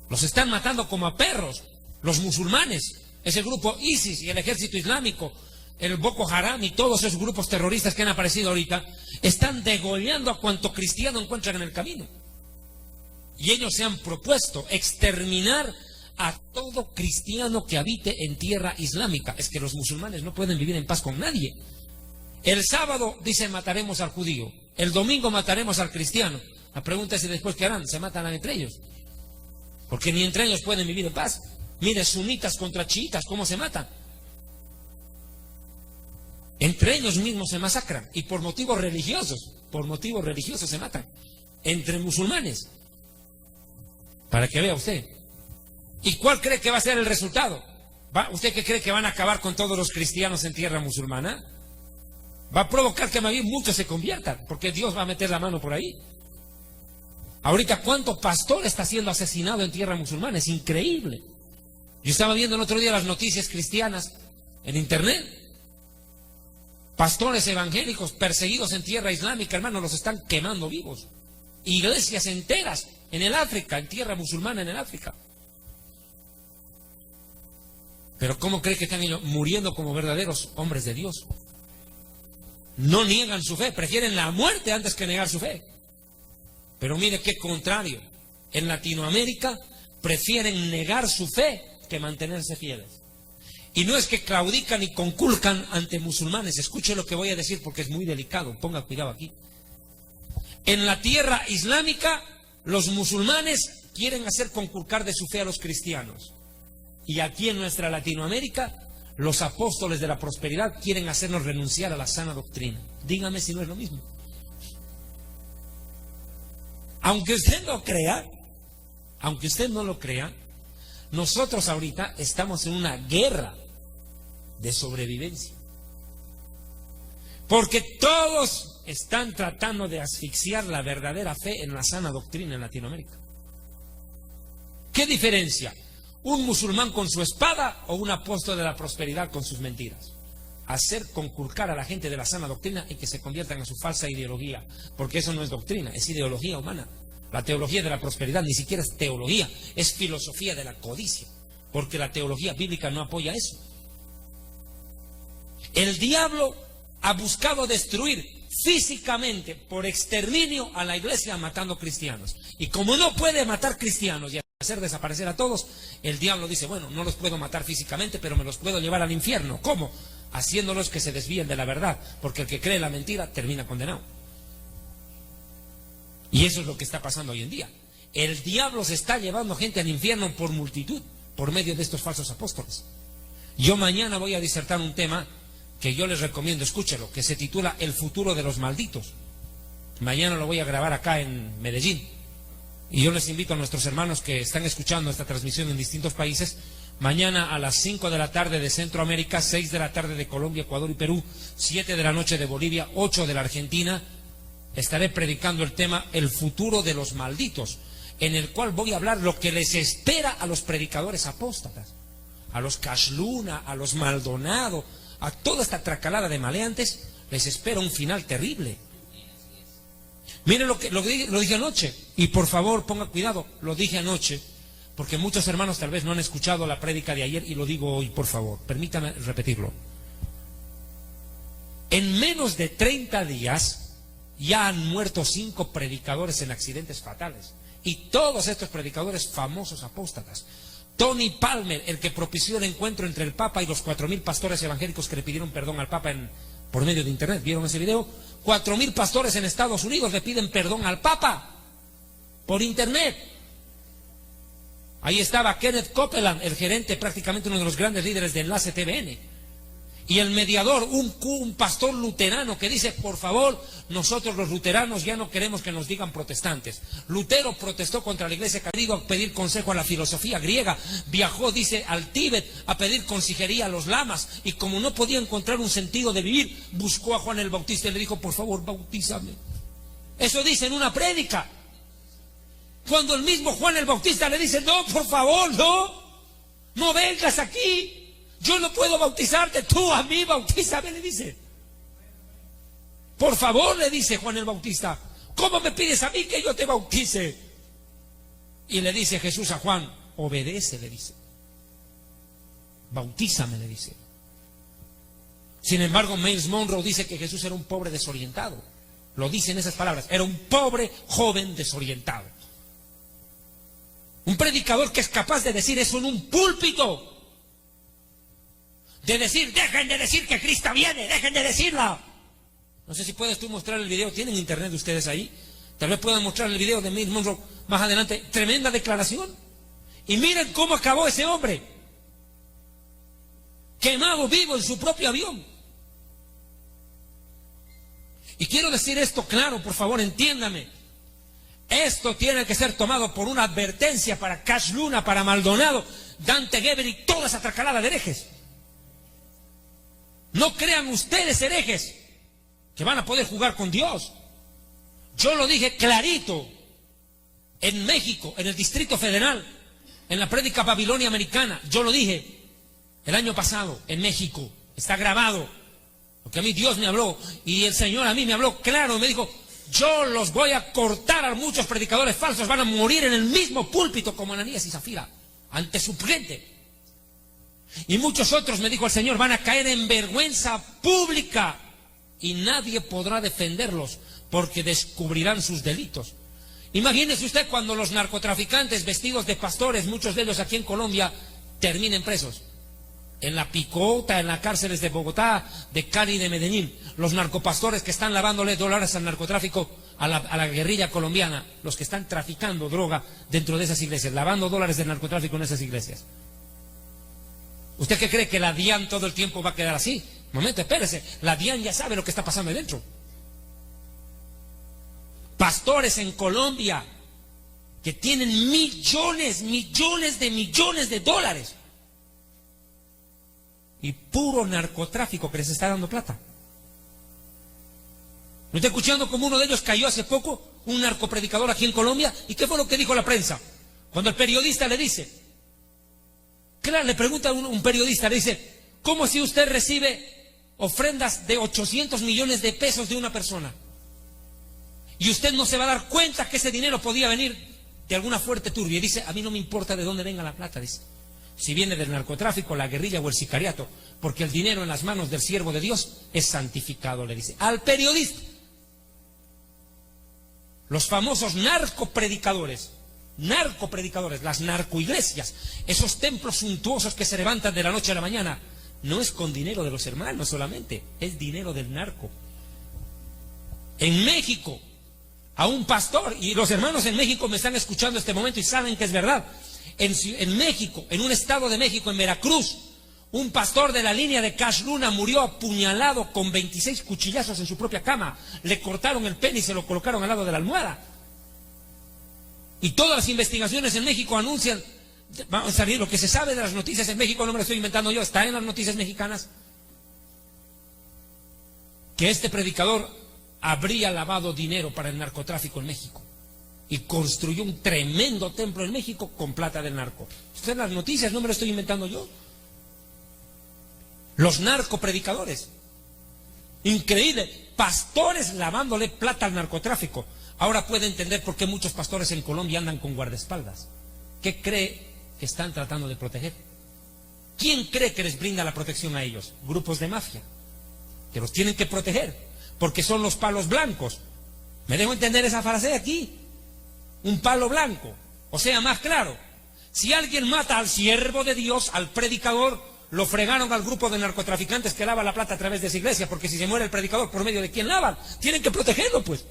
Los están matando como a perros. Los musulmanes, ese grupo ISIS y el ejército islámico, el Boko Haram y todos esos grupos terroristas que han aparecido ahorita, están degollando a cuanto cristiano encuentran en el camino. Y ellos se han propuesto exterminar a todo cristiano que habite en tierra islámica. Es que los musulmanes no pueden vivir en paz con nadie. El sábado dicen mataremos al judío, el domingo mataremos al cristiano. La pregunta es: ¿y después qué harán? Se matan entre ellos, porque ni entre ellos pueden vivir en paz. Mire, sunitas contra chiitas, ¿cómo se matan? Entre ellos mismos se masacran, y por motivos religiosos se matan, entre musulmanes. Para que vea usted. ¿Y cuál cree que va a ser el resultado? ¿Usted qué cree que van a acabar con todos los cristianos en tierra musulmana? Va a provocar que más bien muchos se conviertan, porque Dios va a meter la mano por ahí. Ahorita, ¿cuánto pastor está siendo asesinado en tierra musulmana? Es increíble. Yo estaba viendo el otro día las noticias cristianas en internet. Pastores evangélicos perseguidos en tierra islámica, hermano, los están quemando vivos. Iglesias enteras en el África, en tierra musulmana en el África. Pero ¿cómo cree que están ellos muriendo como verdaderos hombres de Dios? No niegan su fe, prefieren la muerte antes que negar su fe. Pero mire qué contrario. En Latinoamérica prefieren negar su fe que mantenerse fieles. Y no es que claudican y conculcan ante musulmanes. Escuche lo que voy a decir porque es muy delicado. Ponga cuidado aquí. En la tierra islámica, los musulmanes quieren hacer conculcar de su fe a los cristianos. Y aquí en nuestra Latinoamérica, los apóstoles de la prosperidad quieren hacernos renunciar a la sana doctrina. Dígame si no es lo mismo. Aunque usted no lo crea, nosotros ahorita estamos en una guerra de sobrevivencia. Porque todos están tratando de asfixiar la verdadera fe en la sana doctrina en Latinoamérica. ¿Qué diferencia? ¿Un musulmán con su espada o un apóstol de la prosperidad con sus mentiras? Hacer conculcar a la gente de la sana doctrina y que se conviertan a su falsa ideología, porque eso no es doctrina, es ideología humana. La teología de la prosperidad ni siquiera es teología, es filosofía de la codicia, porque la teología bíblica no apoya eso. El diablo ha buscado destruir físicamente por exterminio a la iglesia matando cristianos, y como no puede matar cristianos y hacer desaparecer a todos, el diablo dice: bueno, no los puedo matar físicamente, pero me los puedo llevar al infierno. ¿Cómo? Haciéndolos que se desvíen de la verdad, porque el que cree la mentira termina condenado. Y eso es lo que está pasando hoy en día. El diablo se está llevando gente al infierno por multitud, por medio de estos falsos apóstoles. Yo mañana voy a disertar un tema que yo les recomiendo, escúchelo, que se titula El futuro de los malditos. Mañana lo voy a grabar acá en Medellín. Y yo les invito a nuestros hermanos que están escuchando esta transmisión en distintos países, mañana a las 5 de la tarde de Centroamérica, 6 de la tarde de Colombia, Ecuador y Perú, 7 de la noche de Bolivia, 8 de la Argentina, estaré predicando el tema El futuro de los malditos, en el cual voy a hablar lo que les espera a los predicadores apóstatas, a los Cashluna, a los Maldonado, a toda esta tracalada de maleantes, les espera un final terrible. Miren lo dije anoche, y por favor ponga cuidado, lo dije anoche, porque muchos hermanos tal vez no han escuchado la prédica de ayer y lo digo hoy, por favor, permítanme repetirlo. En menos de 30 días ya han muerto 5 predicadores en accidentes fatales, y todos estos predicadores famosos apóstatas. Tony Palmer, el que propició el encuentro entre el Papa y los 4.000 pastores evangélicos que le pidieron perdón al Papa en por medio de internet. ¿Vieron ese video? 4,000 pastores en Estados Unidos le piden perdón al Papa por internet. Ahí estaba Kenneth Copeland, el gerente, prácticamente uno de los grandes líderes de Enlace TVN. Y el mediador, un pastor luterano que dice, por favor, nosotros los luteranos ya no queremos que nos digan protestantes. Lutero protestó contra la iglesia católica a pedir consejo a la filosofía griega. Viajó, dice, al Tíbet a pedir consejería a los lamas. Y como no podía encontrar un sentido de vivir, buscó a Juan el Bautista y le dijo, por favor, bautízame. Eso dice en una prédica. Cuando el mismo Juan el Bautista le dice, no, por favor, no vengas aquí. Yo no puedo bautizarte, tú a mí bautízame, le dice. Por favor, le dice Juan el Bautista, ¿cómo me pides a mí que yo te bautice? Y le dice Jesús a Juan, obedece, le dice. Bautízame, le dice. Sin embargo, Miles Monroe dice que Jesús era un pobre desorientado. Lo dice en esas palabras, era un pobre joven desorientado. Un predicador que es capaz de decir eso en un púlpito. De decir, dejen de decir que Cristo viene, dejen de decirlo. No sé si puedes tú mostrar el video, ¿tienen internet ustedes ahí? Tal vez puedan mostrar el video de Miles Monroe más adelante. Tremenda declaración. Y miren cómo acabó ese hombre. Quemado vivo en su propio avión. Y quiero decir esto claro, por favor, entiéndame. Esto tiene que ser tomado por una advertencia para Cash Luna, para Maldonado, Dante Gebel y toda esa tracalada de herejes. No crean ustedes, herejes, que van a poder jugar con Dios. Yo lo dije clarito en México, en el Distrito Federal, en la prédica Babilonia Americana. Yo lo dije el año pasado en México. Está grabado. Porque a mí Dios me habló y el Señor a mí me habló claro y me dijo, yo los voy a cortar a muchos predicadores falsos. Van a morir en el mismo púlpito como Ananías y Zafira, ante su gente. Y muchos otros, me dijo el Señor, van a caer en vergüenza pública y nadie podrá defenderlos porque descubrirán sus delitos. Imagínese usted cuando los narcotraficantes vestidos de pastores, muchos de ellos aquí en Colombia, terminen presos. En la picota, en las cárceles de Bogotá, de Cali y de Medellín. Los narcopastores que están lavándole dólares al narcotráfico, a la guerrilla colombiana. Los que están traficando droga dentro de esas iglesias, lavando dólares del narcotráfico en esas iglesias. ¿Usted qué cree que la DIAN todo el tiempo va a quedar así? Momento, espérese. La DIAN ya sabe lo que está pasando ahí dentro. Pastores en Colombia que tienen millones de dólares. Y puro narcotráfico que les está dando plata. ¿No está escuchando cómo uno de ellos cayó hace poco? Un narcopredicador aquí en Colombia. ¿Y qué fue lo que dijo la prensa? Cuando el periodista le dice... Claro, le pregunta a un periodista, le dice, ¿cómo si usted recibe ofrendas de 800 millones de pesos de una persona? Y usted no se va a dar cuenta que ese dinero podía venir de alguna fuerte turbia. Y dice, a mí no me importa de dónde venga la plata, dice. Si viene del narcotráfico, la guerrilla o el sicariato, porque el dinero en las manos del siervo de Dios es santificado, le dice. Al periodista. Los famosos narcopredicadores, las narcoiglesias, esos templos suntuosos que se levantan de la noche a la mañana, no es con dinero de los hermanos solamente, es dinero del narco. En México, a un pastor, y los hermanos en México me están escuchando este momento y saben que es verdad, en México, en un estado de México, en Veracruz, un pastor de la línea de Cash Luna murió apuñalado con 26 cuchillazos en su propia cama, le cortaron el pene y se lo colocaron al lado de la almohada. Y todas las investigaciones en México anuncian, vamos a salir, lo que se sabe de las noticias en México, no me lo estoy inventando yo, está en las noticias mexicanas, que este predicador habría lavado dinero para el narcotráfico en México y construyó un tremendo templo en México con plata del narco. Estas son las noticias, no me lo estoy inventando yo. Los narcopredicadores, increíble, pastores lavándole plata al narcotráfico. Ahora puede entender por qué muchos pastores en Colombia andan con guardaespaldas. ¿Qué cree que están tratando de proteger? ¿Quién cree que les brinda la protección a ellos? Grupos de mafia, que los tienen que proteger, porque son los palos blancos. ¿Me dejo entender esa frase aquí? Un palo blanco. O sea, más claro, si alguien mata al siervo de Dios, al predicador, lo fregaron al grupo de narcotraficantes que lava la plata a través de esa iglesia, porque si se muere el predicador, ¿por medio de quién lavan? Tienen que protegerlo, pues.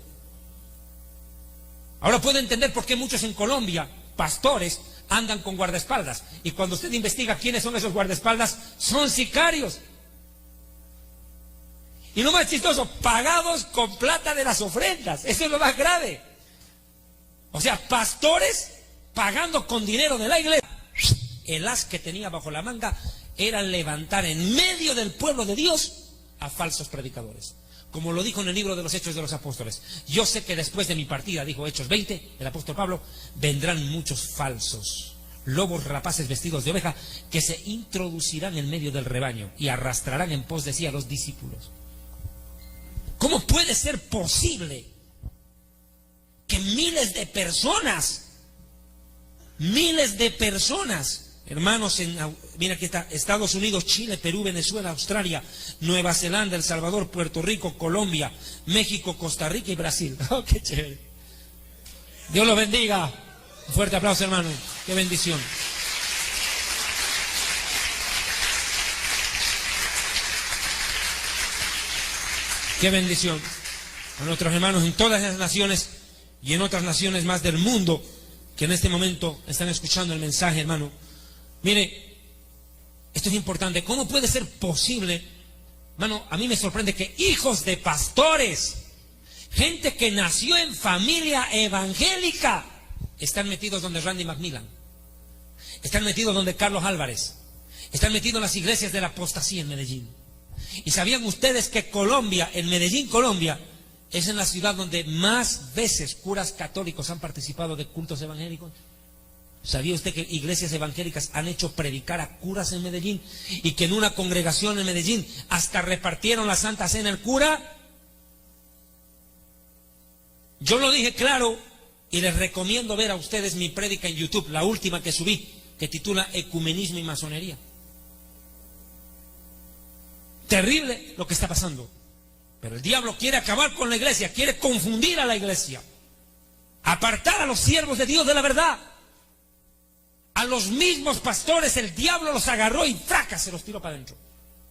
Ahora puedo entender por qué muchos en Colombia, pastores, andan con guardaespaldas. Y cuando usted investiga quiénes son esos guardaespaldas, son sicarios. Y lo más chistoso, pagados con plata de las ofrendas. Eso es lo más grave. O sea, pastores pagando con dinero de la iglesia. El as que tenía bajo la manga era levantar en medio del pueblo de Dios a falsos predicadores. Como lo dijo en el libro de los Hechos de los Apóstoles. Yo sé que después de mi partida, dijo Hechos 20, el apóstol Pablo, vendrán muchos falsos, lobos rapaces vestidos de oveja, que se introducirán en medio del rebaño y arrastrarán en pos de sí a los discípulos. ¿Cómo puede ser posible que miles de personas, hermanos, mira aquí está, Estados Unidos, Chile, Perú, Venezuela, Australia, Nueva Zelanda, El Salvador, Puerto Rico, Colombia, México, Costa Rica y Brasil? ¡Oh, qué chévere! Dios los bendiga. Un fuerte aplauso, hermano. ¡Qué bendición! ¡Qué bendición! A nuestros hermanos en todas las naciones y en otras naciones más del mundo que en este momento están escuchando el mensaje, hermano. Mire, esto es importante. ¿Cómo puede ser posible? Hermano, a mí me sorprende que hijos de pastores, gente que nació en familia evangélica, están metidos donde Randy Macmillan, están metidos donde Carlos Álvarez, están metidos en las iglesias de la apostasía en Medellín. ¿Y sabían ustedes que Colombia, en Medellín, Colombia, es en la ciudad donde más veces curas católicos han participado de cultos evangélicos? ¿Sabía usted que iglesias evangélicas han hecho predicar a curas en Medellín? Y que en una congregación en Medellín hasta repartieron la Santa Cena el cura. Yo lo dije claro y les recomiendo ver a ustedes mi prédica en YouTube, la última que subí, que titula Ecumenismo y Masonería. Terrible lo que está pasando. Pero el diablo quiere acabar con la iglesia, quiere confundir a la iglesia, apartar a los siervos de Dios de la verdad. A los mismos pastores el diablo los agarró y ¡fraca! Se los tiró para adentro.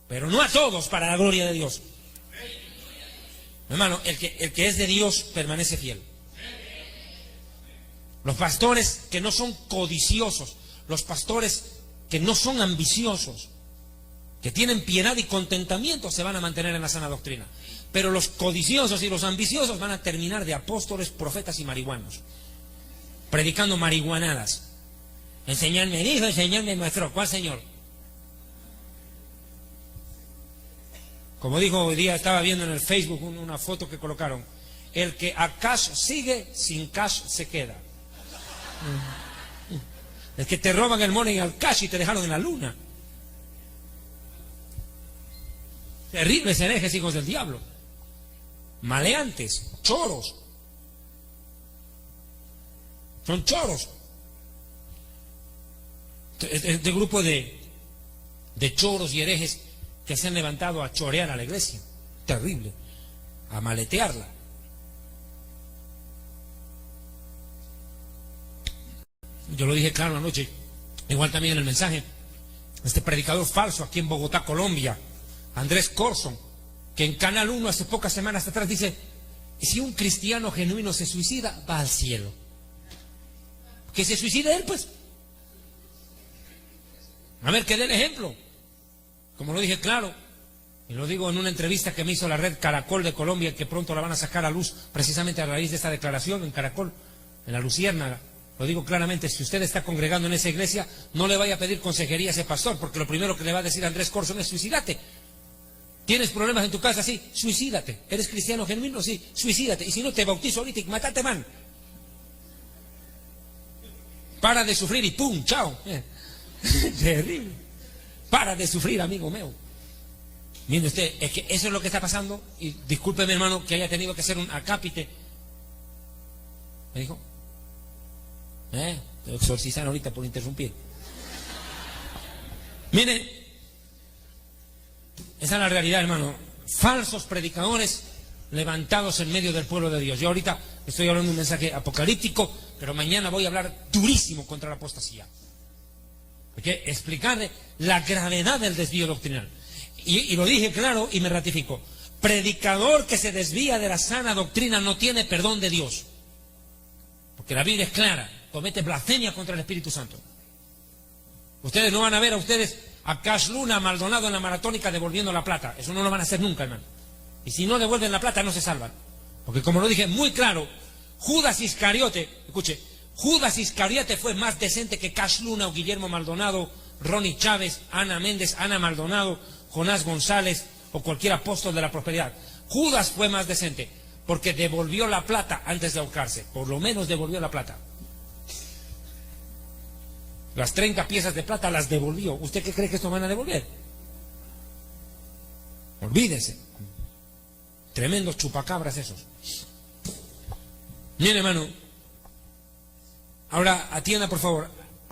Pero no a todos, para la gloria de Dios. Hermano, el que es de Dios permanece fiel. Los pastores que no son codiciosos, los pastores que no son ambiciosos, que tienen piedad y contentamiento, se van a mantener en la sana doctrina. Pero los codiciosos y los ambiciosos van a terminar de apóstoles, profetas y marihuanos, predicando marihuanadas. El Señor me dijo, el Señor me mostró. ¿Cuál Señor? Como dijo hoy día, estaba viendo en el Facebook una foto que colocaron. El que a cash sigue, sin cash se queda. El que te roban el money al cash y te dejaron en la luna. Terribles herejes, hijos del diablo. Maleantes, choros. Son choros. Este grupo de choros y herejes que se han levantado a chorear a la iglesia. Terrible. A maletearla. Yo lo dije claro anoche, igual también en el mensaje. Este predicador falso aquí en Bogotá, Colombia, Andrés Corson, que en Canal 1 hace pocas semanas atrás dice: si un cristiano genuino se suicida, va al cielo. Que se suicide él, pues. A ver, que dé el ejemplo. Como lo dije claro, y lo digo en una entrevista que me hizo la red Caracol de Colombia, que pronto la van a sacar a luz precisamente a raíz de esta declaración en Caracol, en la Luciérnaga. Lo digo claramente, si usted está congregando en esa iglesia, no le vaya a pedir consejería a ese pastor, porque lo primero que le va a decir a Andrés Corson es: suicídate. ¿Tienes problemas en tu casa? Sí, suicídate. ¿Eres cristiano genuino? Sí, suicídate. Y si no, te bautizo ahorita y mátate, man. Para de sufrir y ¡pum! ¡Chao! Terrible. Para de sufrir, amigo mío. Mire usted, es que eso es lo que está pasando. Y discúlpeme, hermano, que haya tenido que hacer un acápite. ¿Me dijo? Te exorcizan ahorita por interrumpir. Miren, esa es la realidad, hermano. Falsos predicadores levantados en medio del pueblo de Dios. Yo ahorita estoy hablando de un mensaje apocalíptico, pero mañana voy a hablar durísimo contra la apostasía. Hay que explicarle la gravedad del desvío doctrinal. Y lo dije claro y me ratifico. Predicador que se desvía de la sana doctrina no tiene perdón de Dios. Porque la Biblia es clara. Comete blasfemia contra el Espíritu Santo. Ustedes no van a ver a Cash Luna, Maldonado en la maratónica devolviendo la plata. Eso no lo van a hacer nunca, hermano. Y si no devuelven la plata, no se salvan. Porque como lo dije muy claro, Judas Iscariote, escuche, Judas Iscariote fue más decente que Cash Luna o Guillermo Maldonado, Ronnie Chávez, Ana Méndez, Ana Maldonado, Jonás González o cualquier apóstol de la prosperidad. Judas fue más decente porque devolvió la plata antes de ahorcarse. Por lo menos devolvió la plata. Las 30 piezas de plata las devolvió. ¿Usted qué cree que esto van a devolver? Olvídese. Tremendos chupacabras esos. Bien, hermano. Ahora atienda, por favor.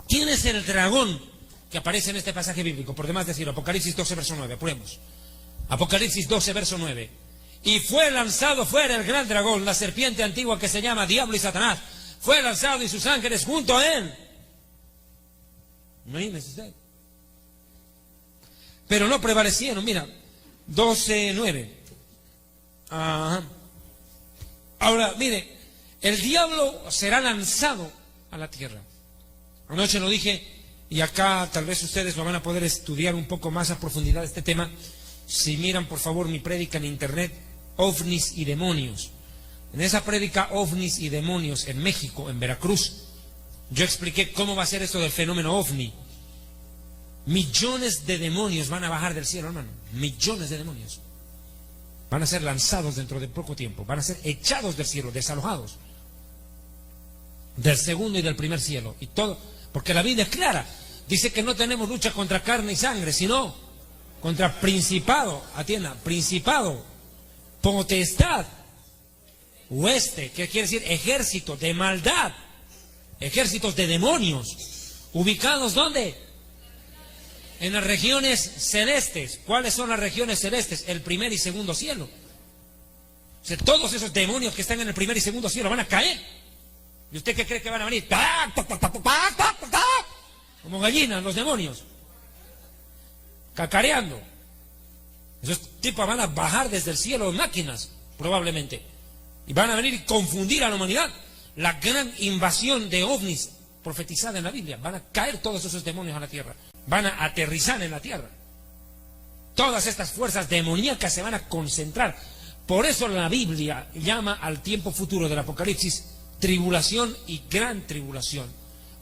¿Quién es el dragón que aparece en este pasaje bíblico? Por demás decirlo, Apocalipsis 12, verso 9. Apuremos. Apocalipsis 12, verso 9. Y fue lanzado fuera el gran dragón, la serpiente antigua que se llama Diablo y Satanás. Fue lanzado y sus ángeles junto a él. Imagínese usted. Pero no prevalecieron, mira, 12:9. Ajá. Ahora, mire, el diablo será lanzado a la tierra. Anoche lo dije, y acá tal vez ustedes lo van a poder estudiar un poco más a profundidad este tema. Si miran por favor mi prédica en internet, ovnis y demonios. En esa prédica ovnis y demonios en México, en Veracruz, yo expliqué cómo va a ser esto del fenómeno ovni. Millones de demonios van a bajar del cielo, hermano. Millones de demonios. Van a ser lanzados dentro de poco tiempo. Van a ser echados del cielo, desalojados. Del segundo y del primer cielo. Y todo, porque la Biblia es clara. Dice que no tenemos lucha contra carne y sangre, sino contra principado, atienda, principado, potestad, hueste, que quiere decir ejército de maldad, ejércitos de demonios, ubicados ¿dónde? En las regiones celestes. ¿Cuáles son las regiones celestes? El primer y segundo cielo. O sea, todos esos demonios que están en el primer y segundo cielo van a caer. ¿Y usted qué cree que van a venir? Como gallinas los demonios, cacareando. Esos tipos van a bajar desde el cielo en máquinas, probablemente, y van a venir y confundir a la humanidad. La gran invasión de ovnis profetizada en la Biblia. Van a caer todos esos demonios a la tierra. Van a aterrizar en la tierra. Todas estas fuerzas demoníacas se van a concentrar. Por eso la Biblia llama al tiempo futuro del Apocalipsis tribulación y gran tribulación,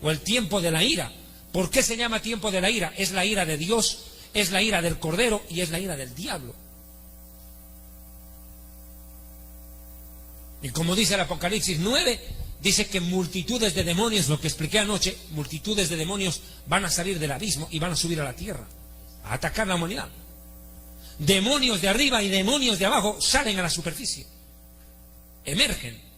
o el tiempo de la ira. ¿Por qué se llama tiempo de la ira? Es la ira de Dios, es la ira del Cordero y es la ira del diablo. Y como dice el Apocalipsis 9, dice que multitudes de demonios, lo que expliqué anoche, multitudes de demonios van a salir del abismo y van a subir a la tierra, a atacar la humanidad. Demonios de arriba y demonios de abajo salen a la superficie, emergen.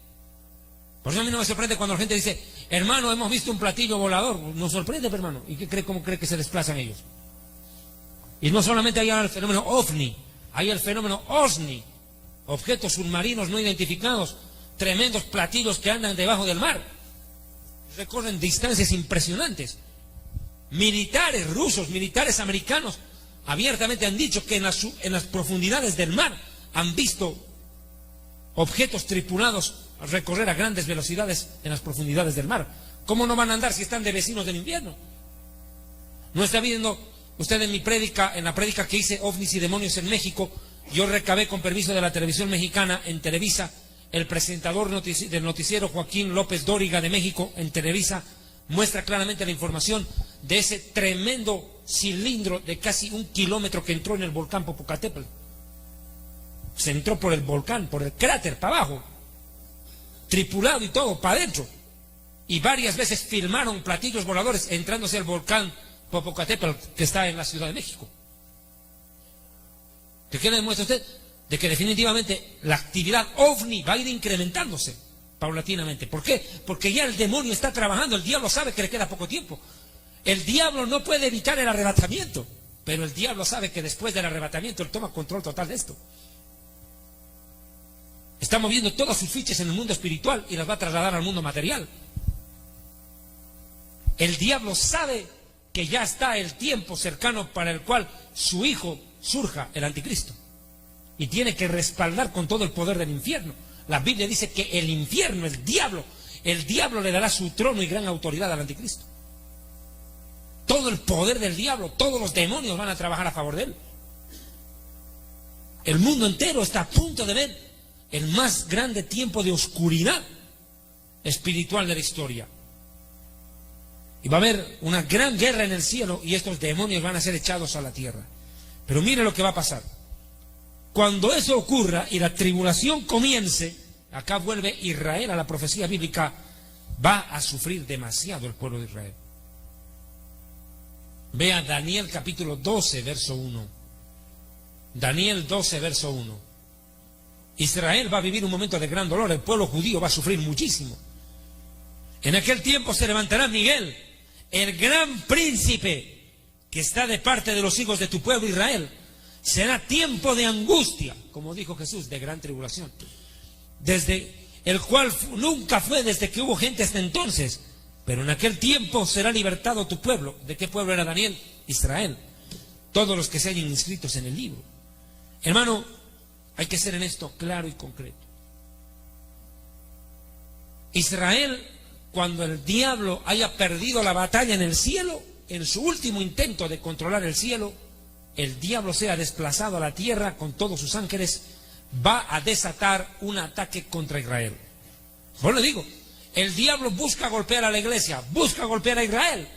Por eso a mí no me sorprende cuando la gente dice, hermano, hemos visto un platillo volador. Nos sorprende, hermano. ¿Y qué cree, cómo cree que se desplazan ellos? Y no solamente hay el fenómeno ovni, hay el fenómeno OSNI, objetos submarinos no identificados, tremendos platillos que andan debajo del mar, recorren distancias impresionantes. Militares rusos, militares americanos, abiertamente han dicho que en las profundidades del mar han visto objetos tripulados recorrer a grandes velocidades en las profundidades del mar. ¿Cómo no van a andar si están de vecinos del invierno? ¿No está viendo usted en mi prédica, en la prédica que hice ovnis y demonios en México? Yo recabé con permiso de la televisión mexicana en Televisa. El presentador del noticiero Joaquín López Dóriga de México en Televisa muestra claramente la información de ese tremendo cilindro de casi 1 kilómetro que entró en el volcán Popocatépetl. Se entró por el volcán, por el cráter, para abajo, tripulado y todo, para adentro. Y varias veces filmaron platillos voladores entrándose al volcán Popocatépetl, que está en la Ciudad de México. ¿De qué le demuestra usted? De que definitivamente la actividad ovni va a ir incrementándose paulatinamente. ¿Por qué? Porque ya el demonio está trabajando, el diablo sabe que le queda poco tiempo. El diablo no puede evitar el arrebatamiento, pero el diablo sabe que después del arrebatamiento él toma control total de esto. Está moviendo todas sus fichas en el mundo espiritual y las va a trasladar al mundo material. El diablo sabe que ya está el tiempo cercano para el cual su hijo surja, el anticristo. Y tiene que respaldar con todo el poder del infierno. La Biblia dice que el infierno, el diablo le dará su trono y gran autoridad al anticristo. Todo el poder del diablo, todos los demonios van a trabajar a favor de él. El mundo entero está a punto de ver el más grande tiempo de oscuridad espiritual de la historia. Y va a haber una gran guerra en el cielo y estos demonios van a ser echados a la tierra. Pero mire lo que va a pasar. Cuando eso ocurra y la tribulación comience, acá vuelve Israel a la profecía bíblica, va a sufrir demasiado el pueblo de Israel. Vea Daniel capítulo 12, verso 1. Daniel 12, verso 1. Israel va a vivir un momento de gran dolor, el pueblo judío va a sufrir muchísimo. En aquel tiempo se levantará Miguel, el gran príncipe que está de parte de los hijos de tu pueblo Israel. Será tiempo de angustia, como dijo Jesús, de gran tribulación, desde el cual nunca fue desde que hubo gente hasta entonces, pero en aquel tiempo será libertado tu pueblo. ¿De qué pueblo era Daniel? Israel. Todos los que se hayan inscritos en el libro. Hermano, hay que ser en esto claro y concreto. Israel, cuando el diablo haya perdido la batalla en el cielo, en su último intento de controlar el cielo, el diablo sea desplazado a la tierra con todos sus ángeles, va a desatar un ataque contra Israel. Pues le digo, el diablo busca golpear a la iglesia, busca golpear a Israel.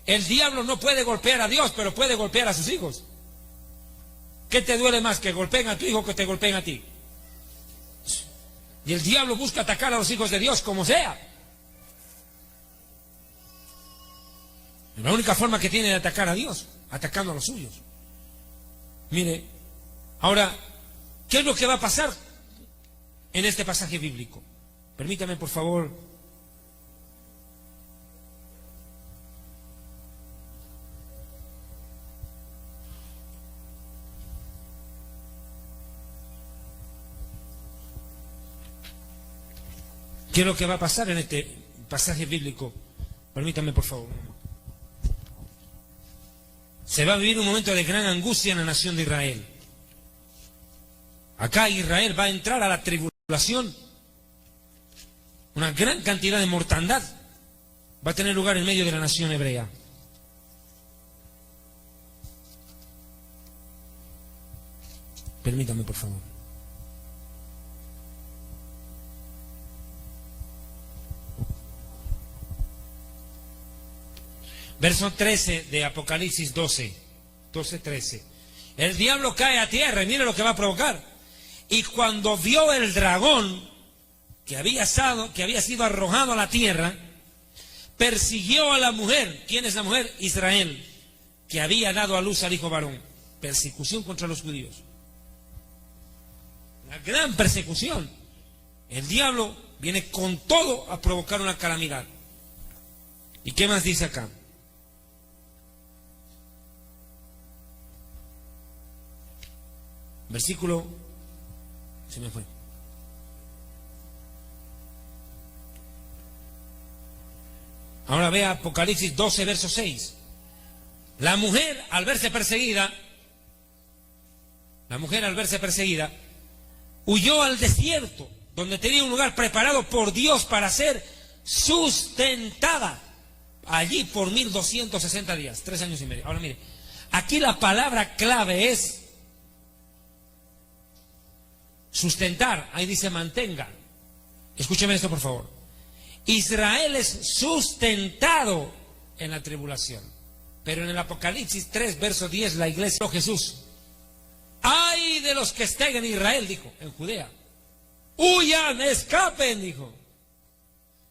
El diablo no puede golpear a Dios, pero puede golpear a sus hijos. ¿Qué te duele más, que golpeen a tu hijo o que te golpeen a ti? Y el diablo busca atacar a los hijos de Dios como sea. La única forma que tiene de atacar a Dios, atacando a los suyos. Mire, ahora, ¿qué es lo que va a pasar en este pasaje bíblico? Permítame, por favor. ¿Qué es lo que va a pasar en este pasaje bíblico? Permítame, por favor. Se va a vivir un momento de gran angustia en la nación de Israel. Acá Israel va a entrar a la tribulación. Una gran cantidad de mortandad va a tener lugar en medio de la nación hebrea. Permítame, por favor. Verso 13 de Apocalipsis 12:13. El diablo cae a tierra y mire lo que va a provocar. Y cuando vio el dragón que había sido arrojado a la tierra, persiguió a la mujer. ¿Quién es la mujer? Israel, que había dado a luz al hijo varón. Persecución contra los judíos. Una gran persecución. El diablo viene con todo a provocar una calamidad. ¿Y qué más dice acá? Versículo, se me fue. Ahora vea Apocalipsis 12, verso 6. La mujer al verse perseguida, huyó al desierto, donde tenía un lugar preparado por Dios para ser sustentada. Allí por 1260 días, 3 años y medio. Ahora mire, aquí la palabra clave es sustentar, ahí dice mantenga. Escúcheme esto, por favor. Israel es sustentado en la tribulación. Pero en el Apocalipsis 3, verso 10, la iglesia, Jesús, ay de los que estén en Israel, dijo, en Judea, huyan, escapen, dijo,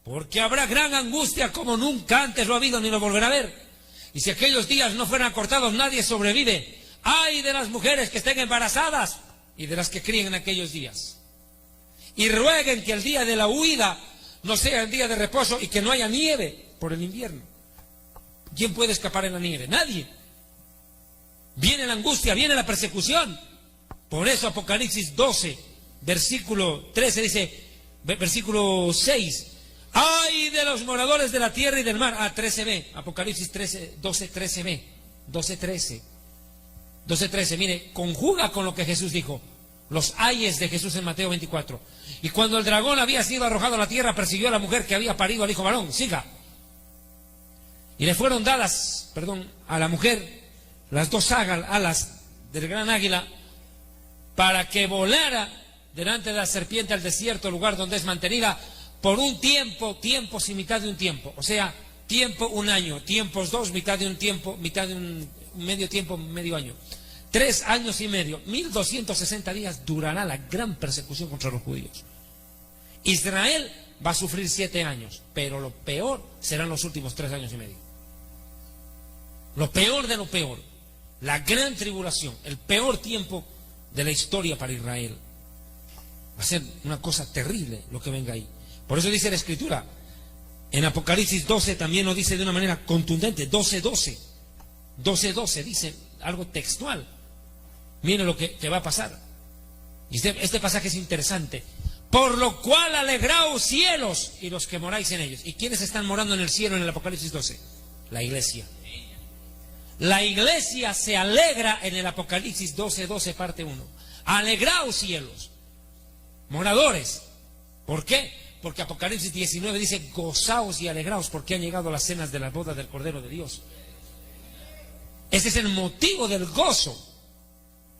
porque habrá gran angustia como nunca antes lo ha habido ni lo volverá a ver. Y si aquellos días no fueran acortados, nadie sobrevive. Ay de las mujeres que estén embarazadas y de las que críen en aquellos días. Y rueguen que el día de la huida no sea el día de reposo y que no haya nieve por el invierno. ¿Quién puede escapar en la nieve? Nadie. Viene la angustia, viene la persecución. Por eso Apocalipsis 12, versículo 13 dice, versículo 6, ¡Ay de los moradores de la tierra y del mar! 13b, Apocalipsis 12, 13b, 12, 13. 12:13, mire, conjuga con lo que Jesús dijo, los ayes de Jesús en Mateo 24. Y cuando el dragón había sido arrojado a la tierra, persiguió a la mujer que había parido al hijo varón. Siga. Y le fueron dadas, a la mujer las dos alas del gran águila para que volara delante de la serpiente al desierto, lugar donde es mantenida por un tiempo, tiempos y mitad de un tiempo. O sea, tiempo un año, tiempos dos, mitad de un tiempo, mitad de un medio tiempo, medio año. 3 años y medio, 1260 días durará la gran persecución contra los judíos. Israel va a sufrir 7 años, pero lo peor serán los últimos 3 años y medio. Lo peor de lo peor, la gran tribulación, el peor tiempo de la historia para Israel. Va a ser una cosa terrible lo que venga ahí. Por eso dice la Escritura, en Apocalipsis 12 también lo dice de una manera contundente, 12:12. 12:12 dice algo textual. Miren lo que va a pasar. Y este pasaje es interesante. Por lo cual alegraos cielos y los que moráis en ellos. ¿Y quiénes están morando en el cielo en el Apocalipsis 12? La iglesia. La iglesia se alegra en el Apocalipsis 12:12 parte 1. Alegraos cielos, moradores. ¿Por qué? Porque Apocalipsis 19 dice gozaos y alegraos porque han llegado las cenas de la boda del Cordero de Dios. Ese es el motivo del gozo.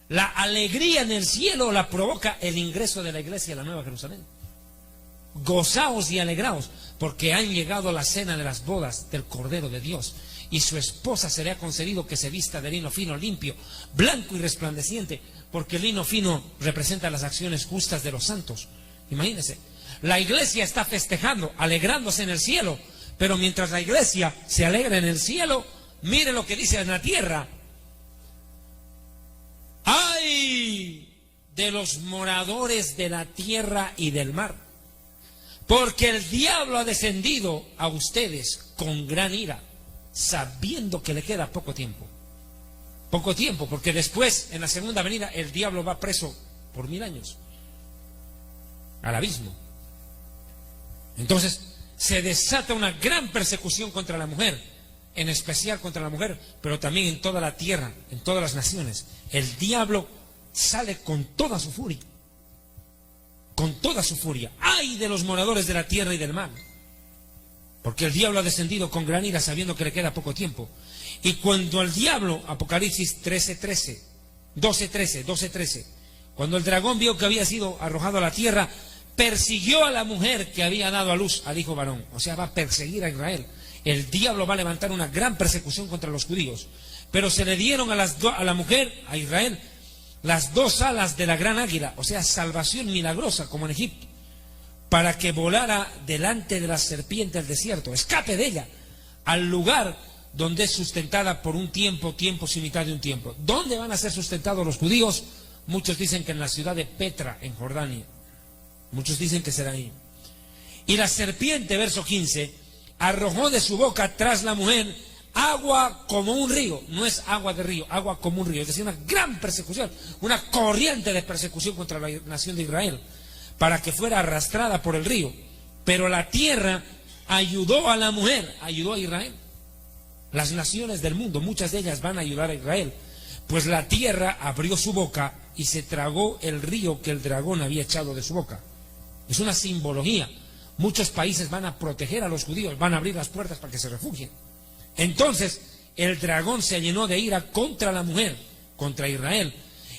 La alegría en el cielo la provoca el ingreso de la iglesia a la Nueva Jerusalén. Gozaos y alegraos porque han llegado a la cena de las bodas del Cordero de Dios. Y su esposa se le ha concedido que se vista de lino fino, limpio, blanco y resplandeciente, porque el lino fino representa las acciones justas de los santos. Imagínense, la iglesia está festejando, alegrándose en el cielo, pero mientras la iglesia se alegra en el cielo, mire lo que dice en la tierra. ¡Ay de los moradores de la tierra y del mar! Porque el diablo ha descendido a ustedes con gran ira, sabiendo que le queda poco tiempo. Poco tiempo, porque después, en la segunda venida, el diablo va preso por 1000 años al abismo. Entonces, se desata una gran persecución contra la mujer, en especial contra la mujer, pero también en toda la tierra, en todas las naciones. El diablo sale con toda su furia. Con toda su furia. ¡Ay de los moradores de la tierra y del mar! Porque el diablo ha descendido con gran ira sabiendo que le queda poco tiempo. Y cuando el diablo, Apocalipsis 12:13, cuando el dragón vio que había sido arrojado a la tierra, persiguió a la mujer que había dado a luz al hijo varón. O sea, va a perseguir a Israel. El diablo va a levantar una gran persecución contra los judíos. Pero se le dieron a la mujer, a Israel, las 2 alas de la gran águila. O sea, salvación milagrosa como en Egipto, para que volara delante de la serpiente al desierto, escape de ella, al lugar donde es sustentada por un tiempo, tiempos y mitad de un tiempo. ¿Dónde van a ser sustentados los judíos? Muchos dicen que en la ciudad de Petra, en Jordania. Muchos dicen que será ahí. Y la serpiente, verso 15, arrojó de su boca tras la mujer agua como un río. No es agua de río, agua como un río. Es decir, una gran persecución, una corriente de persecución contra la nación de Israel, para que fuera arrastrada por el río. Pero la tierra ayudó a la mujer, ayudó a Israel. Las naciones del mundo, muchas de ellas van a ayudar a Israel, pues la tierra abrió su boca y se tragó el río que el dragón había echado de su boca. Es una simbología. Muchos países van a proteger a los judíos, van a abrir las puertas para que se refugien. Entonces el dragón se llenó de ira contra la mujer, contra Israel,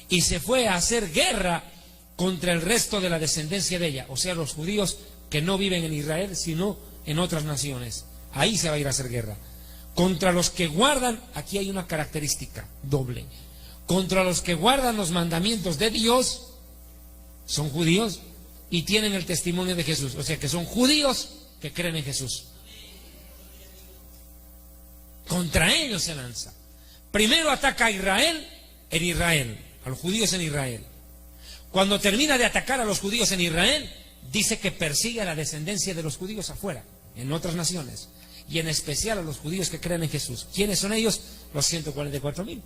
y se fue a hacer guerra contra el resto de la descendencia de ella, o sea, los judíos que no viven en Israel, sino en otras naciones. Ahí se va a ir a hacer guerra. Contra los que guardan, aquí hay una característica doble. Contra los que guardan los mandamientos de Dios, son judíos y tienen el testimonio de Jesús. O sea, que son judíos que creen en Jesús. Contra ellos se lanza. Primero ataca a Israel en Israel, a los judíos en Israel. Cuando termina de atacar a los judíos en Israel, dice que persigue a la descendencia de los judíos afuera, en otras naciones, y en especial a los judíos que creen en Jesús. ¿Quiénes son ellos? Los 144.000.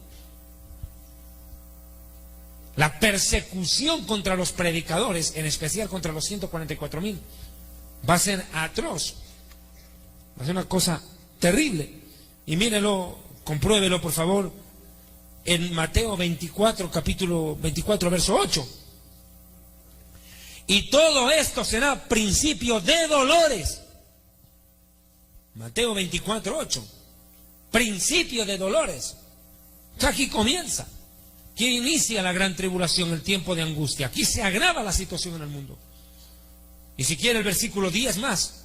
La persecución contra los predicadores, en especial contra los 144.000, Va a ser atroz. Va a ser una cosa terrible. Y mírelo, compruébelo por favor, en Mateo 24, capítulo 24, verso 8. Y todo esto será principio de dolores. Mateo 24, 8. Principio de dolores. Aquí comienza. Aquí inicia la gran tribulación, el tiempo de angustia. Aquí se agrava la situación en el mundo. Y si quiere el versículo 10 más.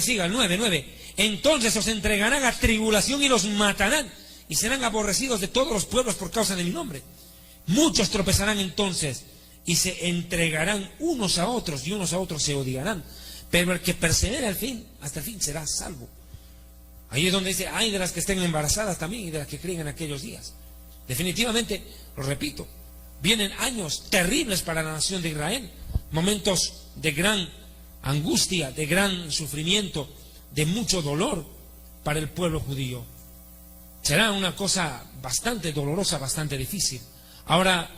Siga, el 9. Entonces os entregarán a tribulación y los matarán, y serán aborrecidos de todos los pueblos por causa de mi nombre. Muchos tropezarán entonces, y se entregarán unos a otros, y unos a otros se odiarán. Pero el que persevere hasta el fin será salvo. Ahí es donde dice, ay de las que estén embarazadas también, y de las que críen en aquellos días. Definitivamente, lo repito, vienen años terribles para la nación de Israel. Momentos de gran angustia, de gran sufrimiento, de mucho dolor para el pueblo judío. Será una cosa bastante dolorosa, bastante difícil. Ahora,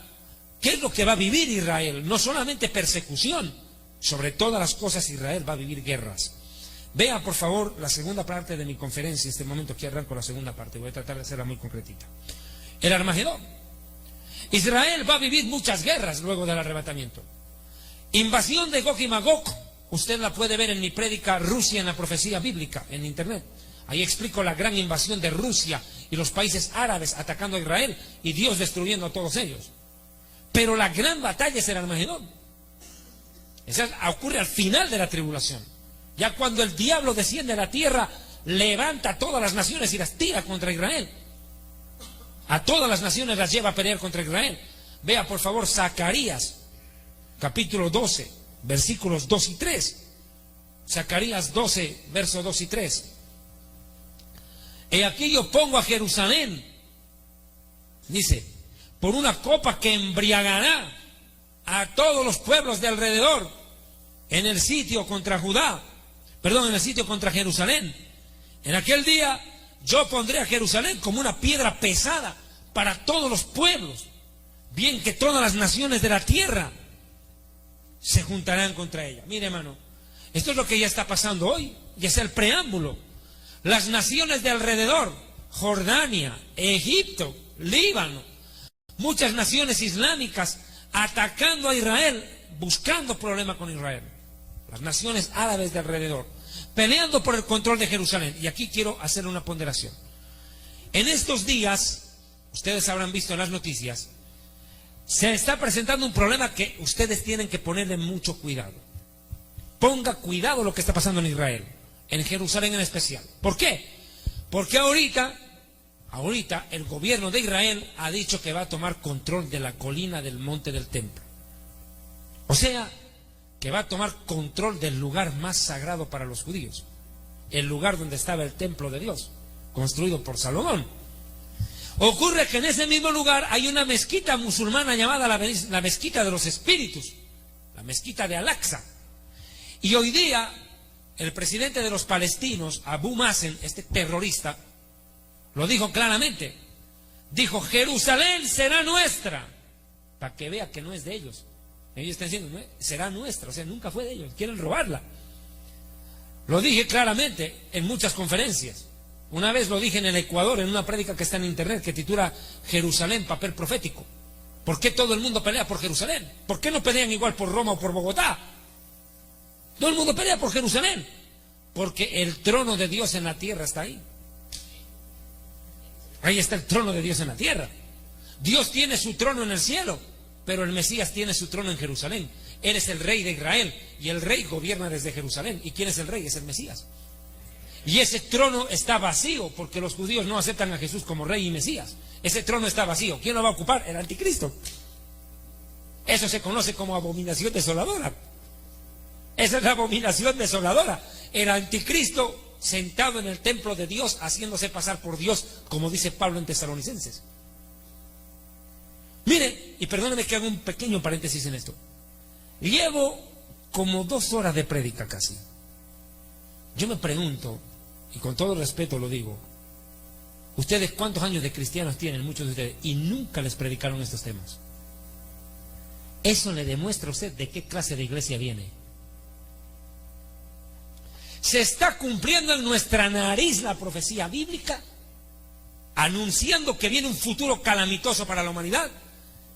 ¿qué es lo que va a vivir Israel? No solamente persecución, sobre todas las cosas Israel va a vivir guerras. Vea por favor la segunda parte de mi conferencia. En este momento aquí arranco la segunda parte, voy a tratar de hacerla muy concretita. El Armagedón. Israel va a vivir muchas guerras luego del arrebatamiento. Invasión de Gog y Magog. Usted la puede ver en mi prédica Rusia en la profecía bíblica en internet. Ahí explico la gran invasión de Rusia y los países árabes atacando a Israel y Dios destruyendo a todos ellos. Pero la gran batalla es el Armagedón. Esa ocurre al final de la tribulación. Ya cuando el diablo desciende a la tierra, levanta a todas las naciones y las tira contra Israel. A todas las naciones las lleva a pelear contra Israel. Vea por favor Zacarías, capítulo 12, versículos 2 y 3. Zacarías 12, versos 2 y 3. He aquí yo pongo a Jerusalén, dice, por una copa que embriagará a todos los pueblos de alrededor en el sitio contra en el sitio contra Jerusalén. En aquel día yo pondré a Jerusalén como una piedra pesada para todos los pueblos, bien que todas las naciones de la tierra se juntarán contra ella. Mire hermano, esto es lo que ya está pasando hoy, y es el preámbulo. Las naciones de alrededor, Jordania, Egipto, Líbano, muchas naciones islámicas atacando a Israel, buscando problemas con Israel. Las naciones árabes de alrededor, peleando por el control de Jerusalén. Y aquí quiero hacer una ponderación. En estos días, ustedes habrán visto en las noticias, se está presentando un problema que ustedes tienen que ponerle mucho cuidado. Ponga cuidado lo que está pasando en Israel, en Jerusalén en especial. ¿Por qué? Porque ahorita el gobierno de Israel ha dicho que va a tomar control de la colina del monte del templo. O sea, que va a tomar control del lugar más sagrado para los judíos, el lugar donde estaba el templo de Dios, construido por Salomón. Ocurre que en ese mismo lugar hay una mezquita musulmana llamada la mezquita de los espíritus, la mezquita de Al-Aqsa. Y hoy día el presidente de los palestinos, Abu Mazen, este terrorista, lo dijo claramente. Dijo, Jerusalén será nuestra, para que vea que no es de ellos. Ellos están diciendo, no, será nuestra, o sea, nunca fue de ellos, quieren robarla. Lo dije claramente en muchas conferencias. Una vez lo dije en el Ecuador, en una prédica que está en internet, que titula Jerusalén, papel profético. ¿Por qué todo el mundo pelea por Jerusalén? ¿Por qué no pelean igual por Roma o por Bogotá? Todo el mundo pelea por Jerusalén, porque el trono de Dios en la tierra está ahí. Ahí está el trono de Dios en la tierra. Dios tiene su trono en el cielo, pero el Mesías tiene su trono en Jerusalén. Él es el rey de Israel y el rey gobierna desde Jerusalén. ¿Y quién es el rey? Es el Mesías. Y ese trono está vacío porque los judíos no aceptan a Jesús como rey y Mesías. Ese trono está vacío. ¿Quién lo va a ocupar? El anticristo. Eso se conoce como abominación desoladora. Esa es la abominación desoladora. El anticristo sentado en el templo de Dios, haciéndose pasar por Dios, como dice Pablo en Tesalonicenses. Mire, y perdóneme que haga un pequeño paréntesis en esto. Llevo como 2 horas de prédica casi. Yo me pregunto, y con todo respeto lo digo, ¿ustedes cuántos años de cristianos tienen, muchos de ustedes, y nunca les predicaron estos temas? Eso le demuestra a usted de qué clase de iglesia viene. Se está cumpliendo en nuestra nariz la profecía bíblica, anunciando que viene un futuro calamitoso para la humanidad,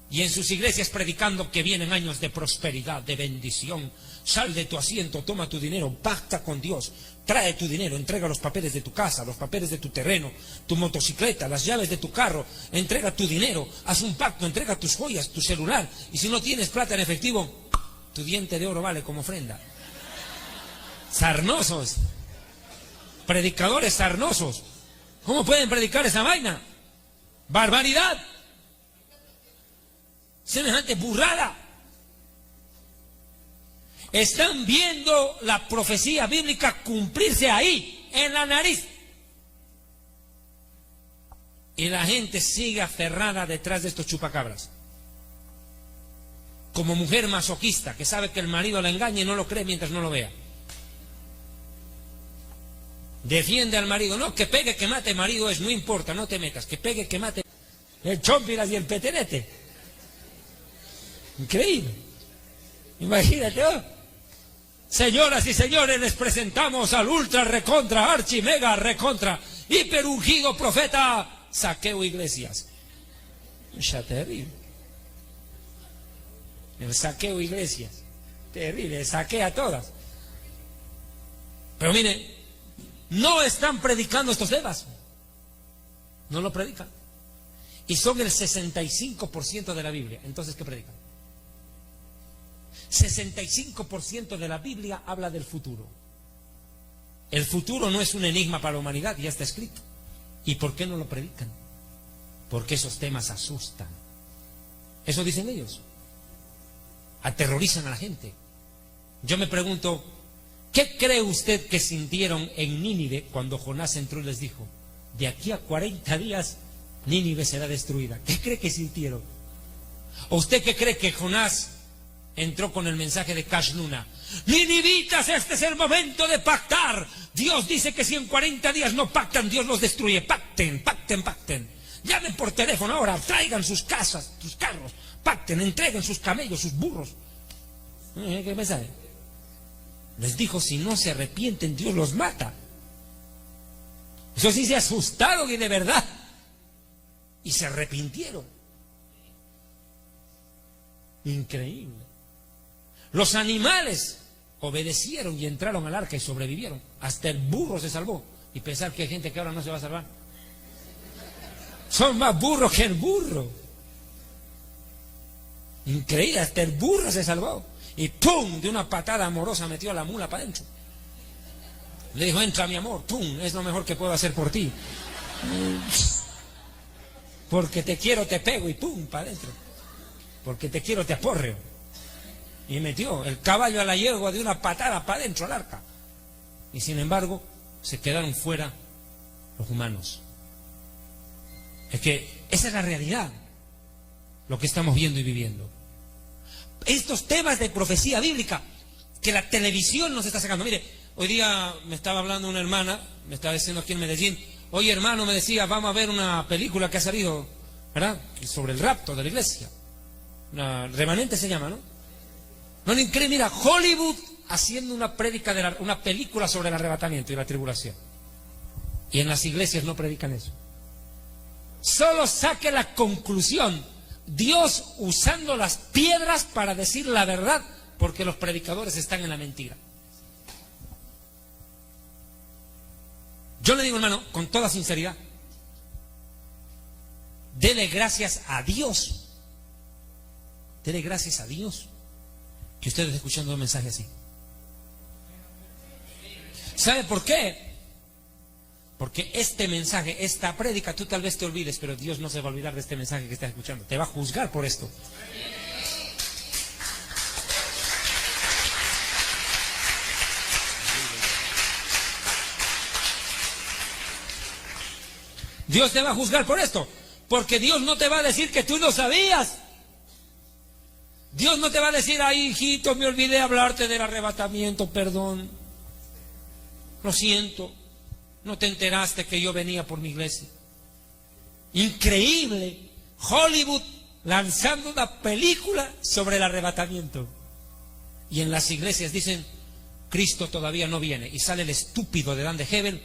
y en sus iglesias predicando que vienen años de prosperidad, de bendición. Sal de tu asiento, toma tu dinero, pacta con Dios, trae tu dinero, entrega los papeles de tu casa, los papeles de tu terreno, tu motocicleta, las llaves de tu carro, entrega tu dinero, haz un pacto, entrega tus joyas, tu celular, y si no tienes plata en efectivo, tu diente de oro vale como ofrenda. Sarnosos, predicadores sarnosos, ¿cómo pueden predicar esa vaina? Barbaridad, semejante burrada. Están viendo la profecía bíblica cumplirse ahí, en la nariz. Y la gente sigue aferrada detrás de estos chupacabras. Como mujer masoquista que sabe que el marido la engaña y no lo cree mientras no lo vea. Defiende al marido. No, que pegue, que mate, marido es, no importa, no te metas. Que pegue, que mate. El chompiras y el peterete. Increíble. Imagínate, ¿no? Señoras y señores, les presentamos al ultra recontra archi mega recontra hiper ungido profeta Zaqueo Iglesias. Ya terrible. El Zaqueo Iglesias. Terrible, saquea todas. Pero mire, no están predicando estos temas. No lo predican. Y son el 65% de la Biblia. Entonces, ¿qué predican? 65% de la Biblia habla del futuro. El futuro no es un enigma para la humanidad, ya está escrito. ¿Y por qué no lo predican? Porque esos temas asustan. Eso dicen ellos. Aterrorizan a la gente. Yo me pregunto, ¿qué cree usted que sintieron en Nínive cuando Jonás entró y les dijo, de aquí a 40 días Nínive será destruida? ¿Qué cree que sintieron? ¿O usted qué cree que Jonás entró con el mensaje de Cash Luna? Ninivitas, este es el momento de pactar. Dios dice que si en 40 días no pactan, Dios los destruye. Pacten, pacten, pacten. Llamen por teléfono ahora, traigan sus casas, sus carros, pacten, entreguen sus camellos, sus burros. ¿Qué mensaje? Les dijo, si no se arrepienten, Dios los mata. Eso sí, se asustaron y de verdad. Y se arrepintieron. Increíble. Los animales obedecieron y entraron al arca y sobrevivieron. Hasta el burro se salvó. Y pensar que hay gente que ahora no se va a salvar. Son más burros que el burro. Increíble, hasta el burro se salvó. Y ¡pum! De una patada amorosa metió a la mula para adentro. Le dijo, entra mi amor, ¡pum! Es lo mejor que puedo hacer por ti. Porque te quiero, te pego y ¡pum! Para adentro. Porque te quiero, te aporreo. Y metió el caballo a la yegua de una patada para adentro al arca. Y sin embargo, se quedaron fuera los humanos. Es que esa es la realidad, lo que estamos viendo y viviendo. Estos temas de profecía bíblica que la televisión nos está sacando. Mire, hoy día me estaba hablando una hermana, me estaba diciendo aquí en Medellín, oye hermano, me decía, vamos a ver una película que ha salido, ¿verdad?, sobre el rapto de la iglesia. Remanente se llama, ¿no? No le increíble, mira, Hollywood haciendo una película sobre el arrebatamiento y la tribulación. Y en las iglesias no predican eso. Solo saque la conclusión, Dios usando las piedras para decir la verdad, porque los predicadores están en la mentira. Yo le digo, hermano, con toda sinceridad, dele gracias a Dios. Dele gracias a Dios que usted esté escuchando un mensaje así. ¿Sabe por qué? Porque este mensaje, esta prédica, tú tal vez te olvides, pero Dios no se va a olvidar de este mensaje que estás escuchando. Te va a juzgar por esto. Dios te va a juzgar por esto, porque Dios no te va a decir que tú no sabías. Dios no te va a decir, ay hijito, me olvidé hablarte del arrebatamiento, perdón, lo siento, no te enteraste que yo venía por mi iglesia. Increíble, Hollywood lanzando una película sobre el arrebatamiento. Y en las iglesias dicen, Cristo todavía no viene. Y sale el estúpido de Dan de Hebel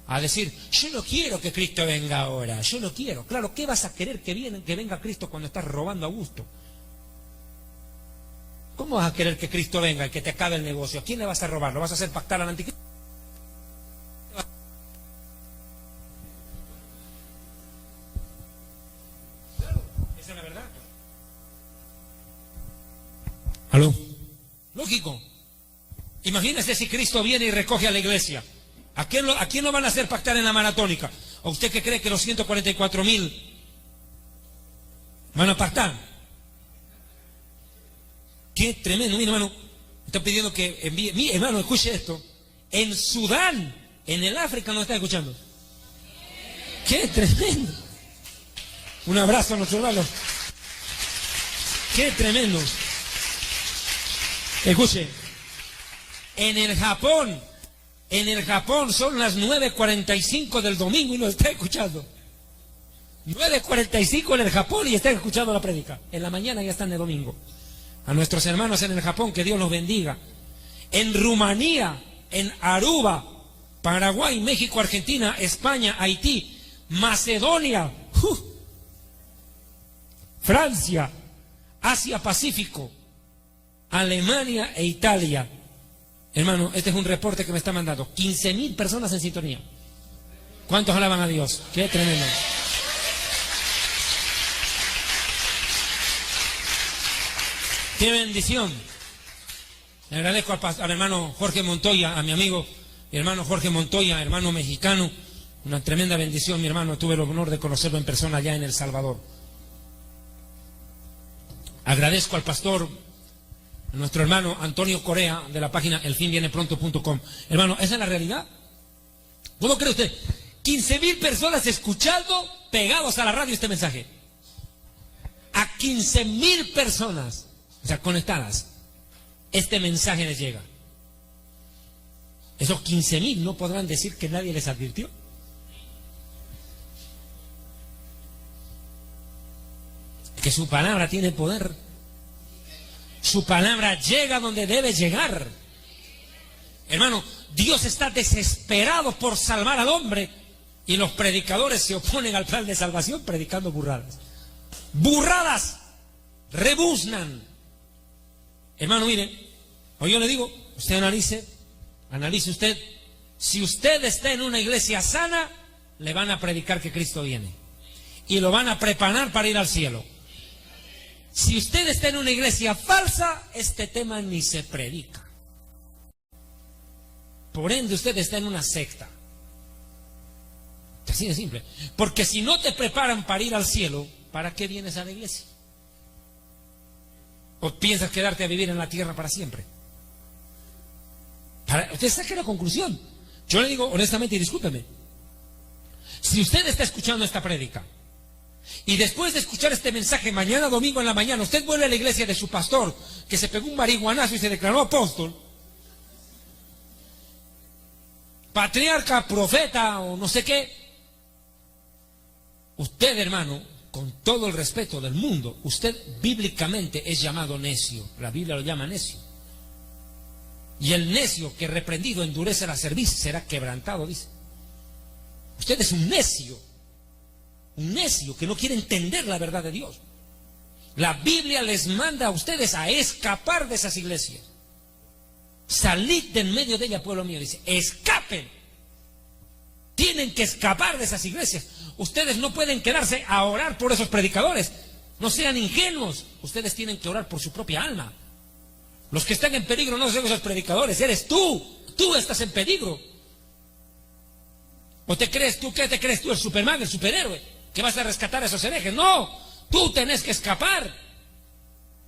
a decir, yo no quiero que Cristo venga ahora, yo no quiero. Claro, ¿qué vas a querer que venga Cristo cuando estás robando a gusto? ¿Cómo vas a querer que Cristo venga y que te acabe el negocio? ¿A quién le vas a robar? ¿Lo vas a hacer pactar al anticristo? Esa es la verdad. ¿Aló? Lógico. Imagínese si Cristo viene y recoge a la iglesia. ¿A quién lo van a hacer pactar en la maratónica? ¿O usted que cree que los 144,000 van a pactar? Qué tremendo. Mi hermano está pidiendo que envíe. Mi hermano, escuche esto. En Sudán, en el África, nos está escuchando. Qué tremendo. Un abrazo a nuestro hermano. Qué tremendo. Escuche. En el Japón son las 9:45 del domingo y nos está escuchando. 9:45 en el Japón y están escuchando la prédica. En la mañana ya están de domingo. A nuestros hermanos en el Japón, que Dios los bendiga. En Rumanía, en Aruba, Paraguay, México, Argentina, España, Haití, Macedonia, Francia, Asia Pacífico, Alemania e Italia. Hermano, este es un reporte que me está mandando. 15,000 personas en sintonía. ¿Cuántos alaban a Dios? Qué tremendo. Qué bendición. Le agradezco al hermano Jorge Montoya, a mi amigo, mi hermano Jorge Montoya, hermano mexicano. Una tremenda bendición, mi hermano. Tuve el honor de conocerlo en persona allá en El Salvador. Agradezco al pastor, a nuestro hermano Antonio Correa, de la página elfinvienepronto.com. Hermano, esa es la realidad. ¿Cómo cree usted? 15,000 personas escuchando, pegados a la radio este mensaje. A 15,000 personas, o sea, conectadas, este mensaje les llega. Esos 15,000 no podrán decir que nadie les advirtió. Que su palabra tiene poder. Su palabra llega donde debe llegar. Hermano, Dios está desesperado por salvar al hombre y los predicadores se oponen al plan de salvación predicando burradas. Burradas, rebuznan. Hermano, mire, hoy yo le digo, usted analice usted. Si usted está en una iglesia sana, le van a predicar que Cristo viene y lo van a preparar para ir al cielo. Si usted está en una iglesia falsa, este tema ni se predica. Por ende, usted está en una secta. Así de simple. Porque si no te preparan para ir al cielo, ¿para qué vienes a la iglesia? ¿O piensas quedarte a vivir en la tierra para siempre? Usted saque la conclusión. Yo le digo honestamente, y discúlpeme, si usted está escuchando esta prédica y después de escuchar este mensaje mañana domingo en la mañana, usted vuelve a la iglesia de su pastor que se pegó un marihuanazo y se declaró apóstol, patriarca, profeta o no sé qué, usted, hermano, con todo el respeto del mundo, usted bíblicamente es llamado necio. La Biblia lo llama necio. Y el necio que reprendido endurece la cerviz será quebrantado, dice. Usted es un necio que no quiere entender la verdad de Dios. La Biblia les manda a ustedes a escapar de esas iglesias. Salid de en medio de ella, pueblo mío, dice, escapen. Tienen que escapar de esas iglesias. Ustedes no pueden quedarse a orar por esos predicadores. No sean ingenuos. Ustedes tienen que orar por su propia alma. Los que están en peligro no son esos predicadores, eres tú. Tú estás en peligro. ¿O te crees tú, qué te crees tú, el Superman, el superhéroe, que vas a rescatar a esos herejes? No, tú tenés que escapar.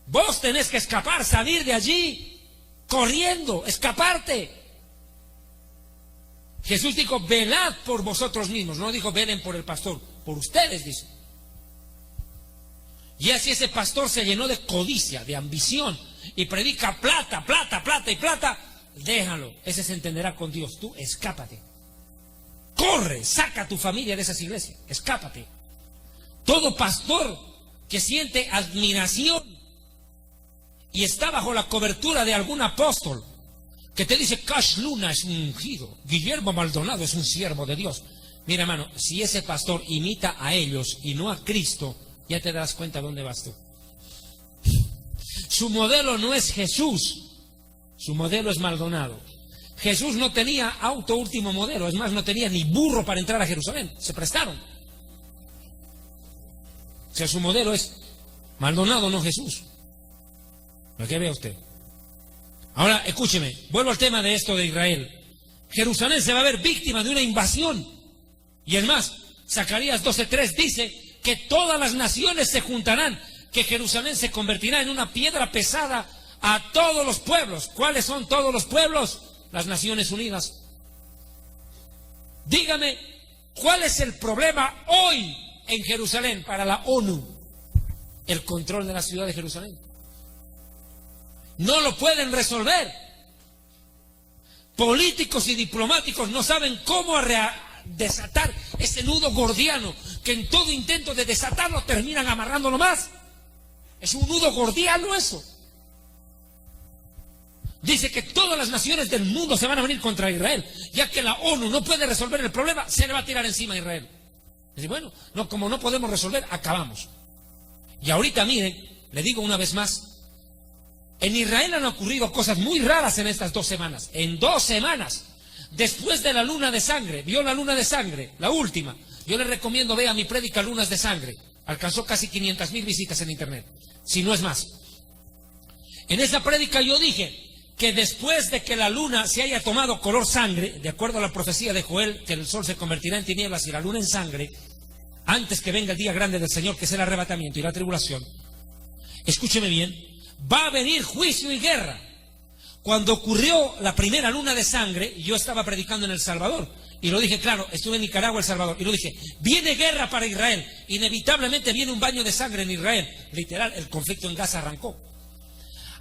Vos tenés que escapar, salir de allí, corriendo, escaparte. Jesús dijo, velad por vosotros mismos. No dijo, velen por el pastor, por ustedes, dice. Y así ese pastor se llenó de codicia, de ambición, y predica plata, plata, plata y plata. Déjalo, ese se entenderá con Dios. Tú escápate. Corre, saca a tu familia de esas iglesias, escápate. Todo pastor que siente admiración y está bajo la cobertura de algún apóstol que te dice Cash Luna es un ungido, Guillermo Maldonado es un siervo de Dios. Mira, hermano, si ese pastor imita a ellos y no a Cristo, ya te das cuenta dónde vas tú. Su modelo no es Jesús, su modelo es Maldonado. Jesús no tenía auto último modelo, es más, no tenía ni burro para entrar a Jerusalén, se prestaron. O sea, su modelo es Maldonado, no Jesús. ¿Lo que ve usted? Ahora, escúcheme, vuelvo al tema de esto de Israel. Jerusalén se va a ver víctima de una invasión. Y es más, Zacarías 12:3 dice que todas las naciones se juntarán, que Jerusalén se convertirá en una piedra pesada a todos los pueblos. ¿Cuáles son todos los pueblos? Las Naciones Unidas. Dígame, ¿cuál es el problema hoy en Jerusalén para la ONU? El control de la ciudad de Jerusalén. No lo pueden resolver. Políticos y diplomáticos no saben cómo desatar ese nudo gordiano, que en todo intento de desatarlo terminan amarrándolo más. Es un nudo gordiano eso. Dice que todas las naciones del mundo se van a venir contra Israel, ya que la ONU no puede resolver el problema, se le va a tirar encima a Israel. Dice, bueno, no, como no podemos resolver, acabamos. Y ahorita miren, le digo una vez más, en Israel han ocurrido cosas muy raras en estas 2 semanas. En 2 semanas, después de la luna de sangre, vio la luna de sangre, la última. Yo le recomiendo, vea mi prédica Lunas de Sangre. Alcanzó casi 500,000 visitas en internet, si no es más. En esa prédica yo dije que después de que la luna se haya tomado color sangre, de acuerdo a la profecía de Joel, que el sol se convertirá en tinieblas y la luna en sangre, antes que venga el día grande del Señor, que es el arrebatamiento y la tribulación, escúcheme bien, va a venir juicio y guerra. Cuando ocurrió la primera luna de sangre, yo estaba predicando en El Salvador, y lo dije claro, estuve en Nicaragua, El Salvador, y lo dije, viene guerra para Israel, inevitablemente viene un baño de sangre en Israel. Literal, el conflicto en Gaza arrancó.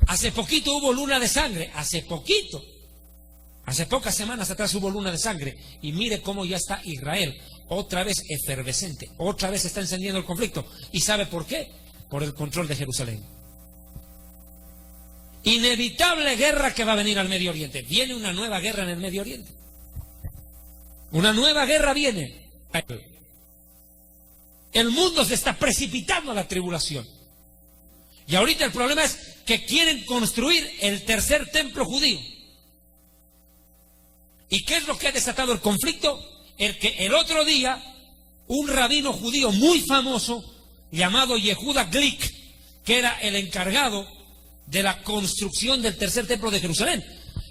Hace poquito hubo luna de sangre, hace poquito, hace pocas semanas atrás hubo luna de sangre, y mire cómo ya está Israel, otra vez efervescente, otra vez está encendiendo el conflicto. ¿Y sabe por qué? Por el control de Jerusalén. Inevitable guerra que va a venir al Medio Oriente. Viene una nueva guerra en el Medio Oriente. Una nueva guerra viene. El mundo se está precipitando a la tribulación. Y ahorita el problema es que quieren construir el tercer templo judío. ¿Y qué es lo que ha desatado el conflicto? El otro día, un rabino judío muy famoso, llamado Yehuda Glick, que era el encargado de la construcción del tercer templo de Jerusalén,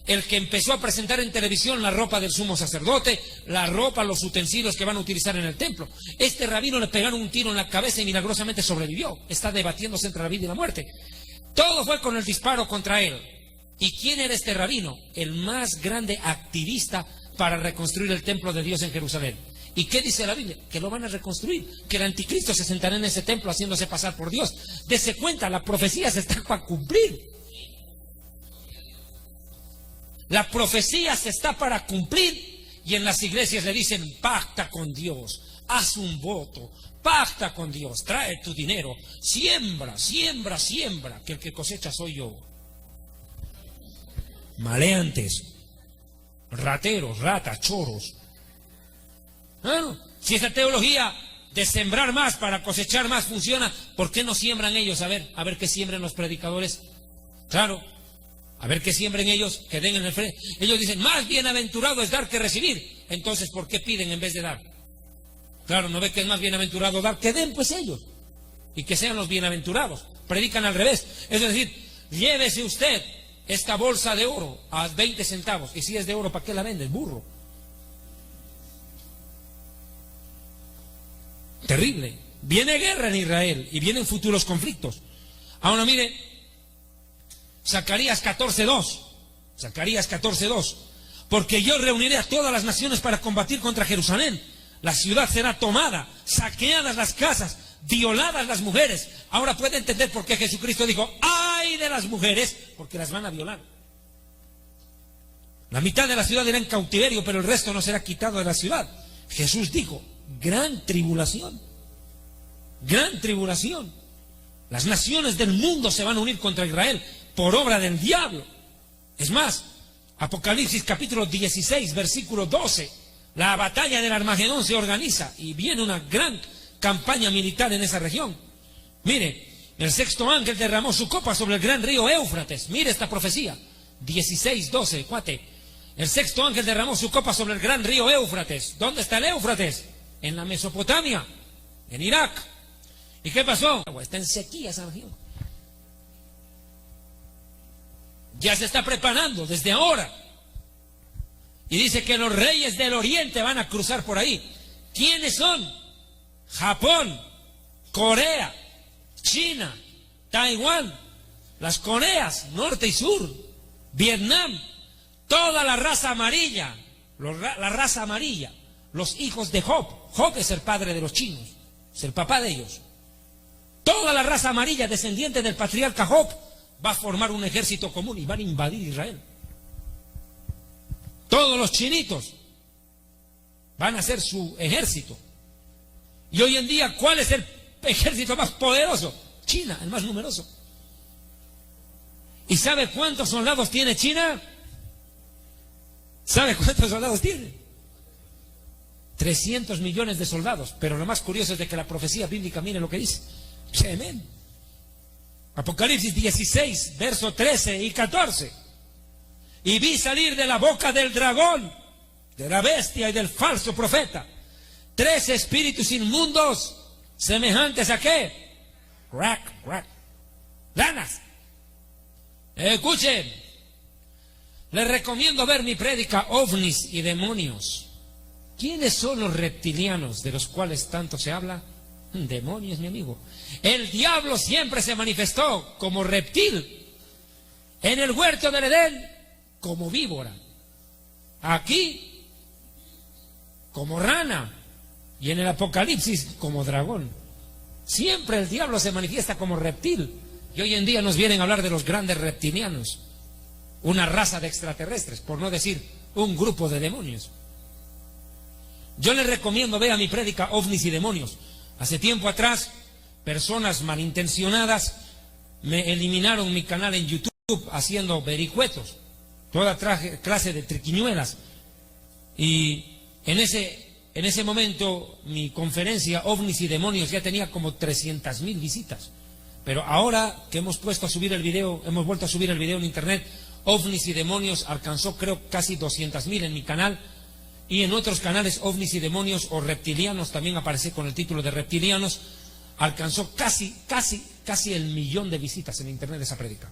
el que empezó a presentar en televisión la ropa del sumo sacerdote, la ropa, los utensilios que van a utilizar en el templo. Este rabino le pegaron un tiro en la cabeza y milagrosamente sobrevivió. Está debatiéndose entre la vida y la muerte. Todo fue con el disparo contra él. ¿Y quién era este rabino? El más grande activista para reconstruir el templo de Dios en Jerusalén. ¿Y qué dice la Biblia? Que lo van a reconstruir, que el anticristo se sentará en ese templo haciéndose pasar por Dios. Dese cuenta, la profecía se está para cumplir. La profecía se está para cumplir, y en las iglesias le dicen, pacta con Dios, haz un voto, pacta con Dios, trae tu dinero, siembra, siembra, siembra, que el que cosecha soy yo. Maleantes, rateros, ratas, choros. Bueno, si esa teología de sembrar más para cosechar más funciona, ¿por qué no siembran ellos? A ver qué siembren los predicadores. Claro, a ver qué siembren ellos, que den en el frente. Ellos dicen, más bienaventurado es dar que recibir. Entonces, ¿por qué piden en vez de dar? Claro, ¿no ve que es más bienaventurado dar? Que den pues ellos, y que sean los bienaventurados. Predican al revés. Es decir, llévese usted esta bolsa de oro a 20 centavos. Y si es de oro, ¿para qué la vendes, burro? Terrible. Viene guerra en Israel y vienen futuros conflictos. Ahora mire, Zacarías 14:2. Zacarías 14:2. Porque yo reuniré a todas las naciones para combatir contra Jerusalén. La ciudad será tomada, saqueadas las casas, violadas las mujeres. Ahora puede entender por qué Jesucristo dijo, ¡ay de las mujeres! Porque las van a violar. La mitad de la ciudad irá en cautiverio, pero el resto no será quitado de la ciudad. Jesús dijo, gran tribulación. Gran tribulación. Las naciones del mundo se van a unir contra Israel por obra del diablo. Es más, Apocalipsis capítulo 16, versículo 12. La batalla del Armagedón se organiza y viene una gran campaña militar en esa región. Mire, el sexto ángel derramó su copa sobre el gran río Éufrates. Mire esta profecía. 16, 12, cuate. El sexto ángel derramó su copa sobre el gran río Éufrates. ¿Dónde está el Éufrates? En la Mesopotamia, en Irak. ¿Y qué pasó? Está en sequía esa región. Ya se está preparando desde ahora. Y dice que los reyes del oriente van a cruzar por ahí. ¿Quiénes son? Japón, Corea, China, Taiwán, las Coreas, norte y sur, Vietnam, toda la raza amarilla, la raza amarilla, los hijos de Job. Job es el padre de los chinos, es el papá de ellos. Toda la raza amarilla, descendiente del patriarca Job, va a formar un ejército común y van a invadir Israel. Todos los chinitos van a ser su ejército. Y hoy en día, ¿cuál es el ejército más poderoso? China, el más numeroso. ¿Y sabe cuántos soldados tiene China? ¿Sabe cuántos soldados tiene? 300 millones de soldados. Pero lo más curioso es de que la profecía bíblica, mire lo que dice. Amén. Apocalipsis 16, verso 13 y 14. Y vi salir de la boca del dragón, de la bestia y del falso profeta, 3 espíritus inmundos, semejantes a ¿qué? Ranas. Escuchen, les recomiendo ver mi prédica OVNIs y demonios. ¿Quiénes son los reptilianos de los cuales tanto se habla? Demonios, mi amigo. El diablo siempre se manifestó como reptil. En el huerto del Edén, como víbora. Aquí, como rana. Y en el Apocalipsis, como dragón. Siempre el diablo se manifiesta como reptil. Y hoy en día nos vienen a hablar de los grandes reptilianos. Una raza de extraterrestres, por no decir un grupo de demonios. Yo les recomiendo, vea mi prédica OVNIs y demonios. Hace tiempo atrás, personas malintencionadas me eliminaron mi canal en YouTube haciendo vericuetos, toda clase de triquiñuelas. Y en ese momento mi conferencia OVNIs y demonios ya tenía como 300,000 visitas. Pero ahora que hemos vuelto a subir el video en internet, OVNIs y demonios alcanzó creo casi 200,000 en mi canal. Y en otros canales OVNIs y demonios o reptilianos, también aparece con el título de reptilianos, alcanzó casi el 1,000,000 de visitas en internet de esa prédica,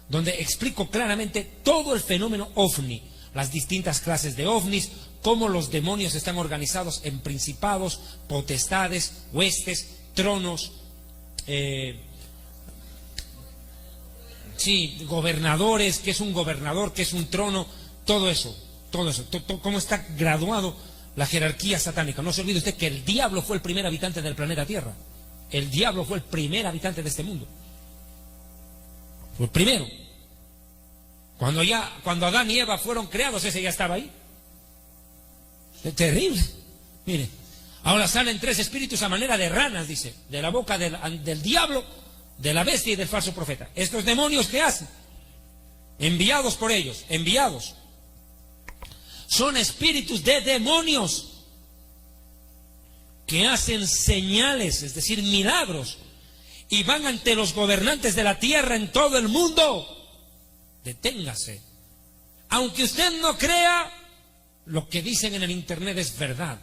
donde explico claramente todo el fenómeno OVNI, las distintas clases de OVNIs, cómo los demonios están organizados en principados, potestades, huestes, tronos, gobernadores, qué es un gobernador, qué es un trono, todo eso, cómo está graduado la jerarquía satánica. No se olvide usted que el diablo fue el primer habitante del planeta Tierra. El diablo fue el primer habitante de este mundo. Fue el primero. Cuando Adán y Eva fueron creados, ese ya estaba ahí. Es terrible. Mire, ahora salen 3 espíritus a manera de ranas, dice, de la boca del diablo, de la bestia y del falso profeta. Estos demonios, ¿qué hacen? Enviados por ellos, son espíritus de demonios que hacen señales, es decir, milagros, y van ante los gobernantes de la tierra en todo el mundo. Deténgase. Aunque usted no crea, lo que dicen en el internet es verdad.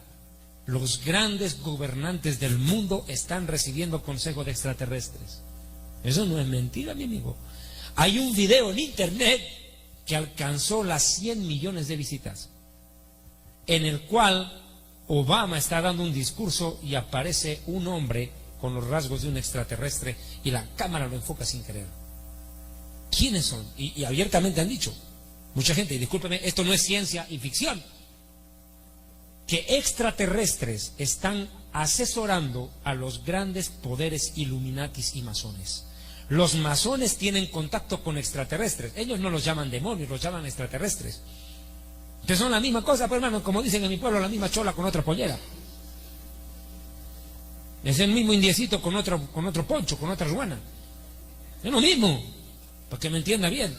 Los grandes gobernantes del mundo están recibiendo consejo de extraterrestres. Eso no es mentira, mi amigo. Hay un video en internet que alcanzó las 100 millones de visitas, en el cual Obama está dando un discurso y aparece un hombre con los rasgos de un extraterrestre y la cámara lo enfoca sin querer. ¿Quiénes son? Y abiertamente han dicho, mucha gente, y discúlpeme, esto no es ciencia y ficción, que extraterrestres están asesorando a los grandes poderes Illuminatis y masones. Los masones tienen contacto con extraterrestres. Ellos no los llaman demonios, los llaman extraterrestres. Que son la misma cosa, pues hermano, como dicen en mi pueblo, la misma chola con otra pollera. Es el mismo indiecito con otro poncho, con otra ruana. Es lo mismo, para que me entienda bien.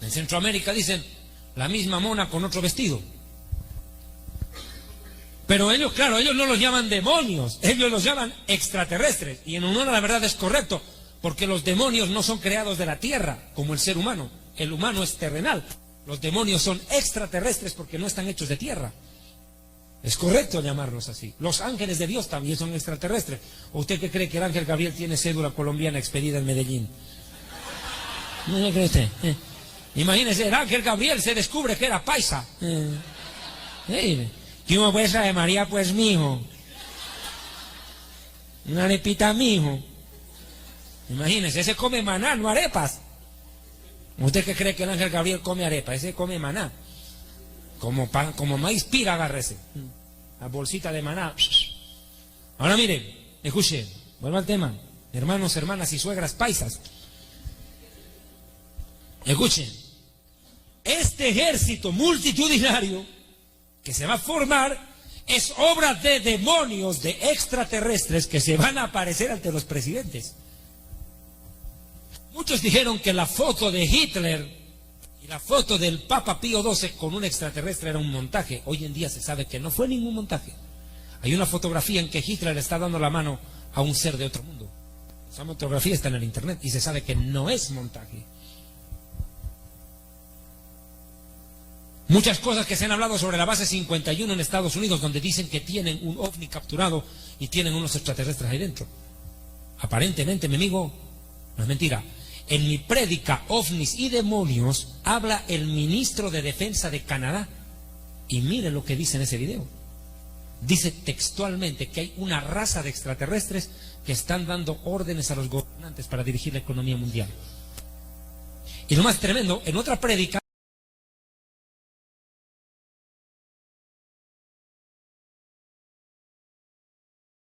En Centroamérica dicen la misma mona con otro vestido. Pero ellos, claro, ellos no los llaman demonios, ellos los llaman extraterrestres. Y en honor a la verdad es correcto, porque los demonios no son creados de la tierra, como el ser humano. El humano es terrenal. Los demonios son extraterrestres porque no están hechos de tierra. Es correcto llamarlos así. Los ángeles de Dios también son extraterrestres. ¿O usted qué cree que el ángel Gabriel tiene cédula colombiana expedida en Medellín? ¿No lo cree usted? Imagínese, el ángel Gabriel se descubre que era paisa. ¿Qué hubo pues de María? Pues mijo. Una arepita mijo. Imagínese, ese come maná, no arepas. ¿Usted qué cree que el ángel Gabriel come arepa? Ese come maná. Como maíz pira, agárrese. La bolsita de maná. Ahora mire, escuche, vuelvo al tema. Hermanos, hermanas y suegras paisas. Escuchen. Este ejército multitudinario que se va a formar es obra de demonios, de extraterrestres que se van a aparecer ante los presidentes. Muchos dijeron que la foto de Hitler y la foto del Papa Pío XII con un extraterrestre era un montaje. Hoy en día se sabe que no fue ningún montaje. Hay una fotografía en que Hitler le está dando la mano a un ser de otro mundo. Esa fotografía está en el internet y se sabe que no es montaje. Muchas cosas que se han hablado sobre la base 51 en Estados Unidos, donde dicen que tienen un ovni capturado y tienen unos extraterrestres ahí dentro. Aparentemente, mi amigo, no es mentira. En mi prédica OVNIs y demonios habla el ministro de Defensa de Canadá. Y mire lo que dice en ese video. Dice textualmente que hay una raza de extraterrestres que están dando órdenes a los gobernantes para dirigir la economía mundial. Y lo más tremendo, en otra prédica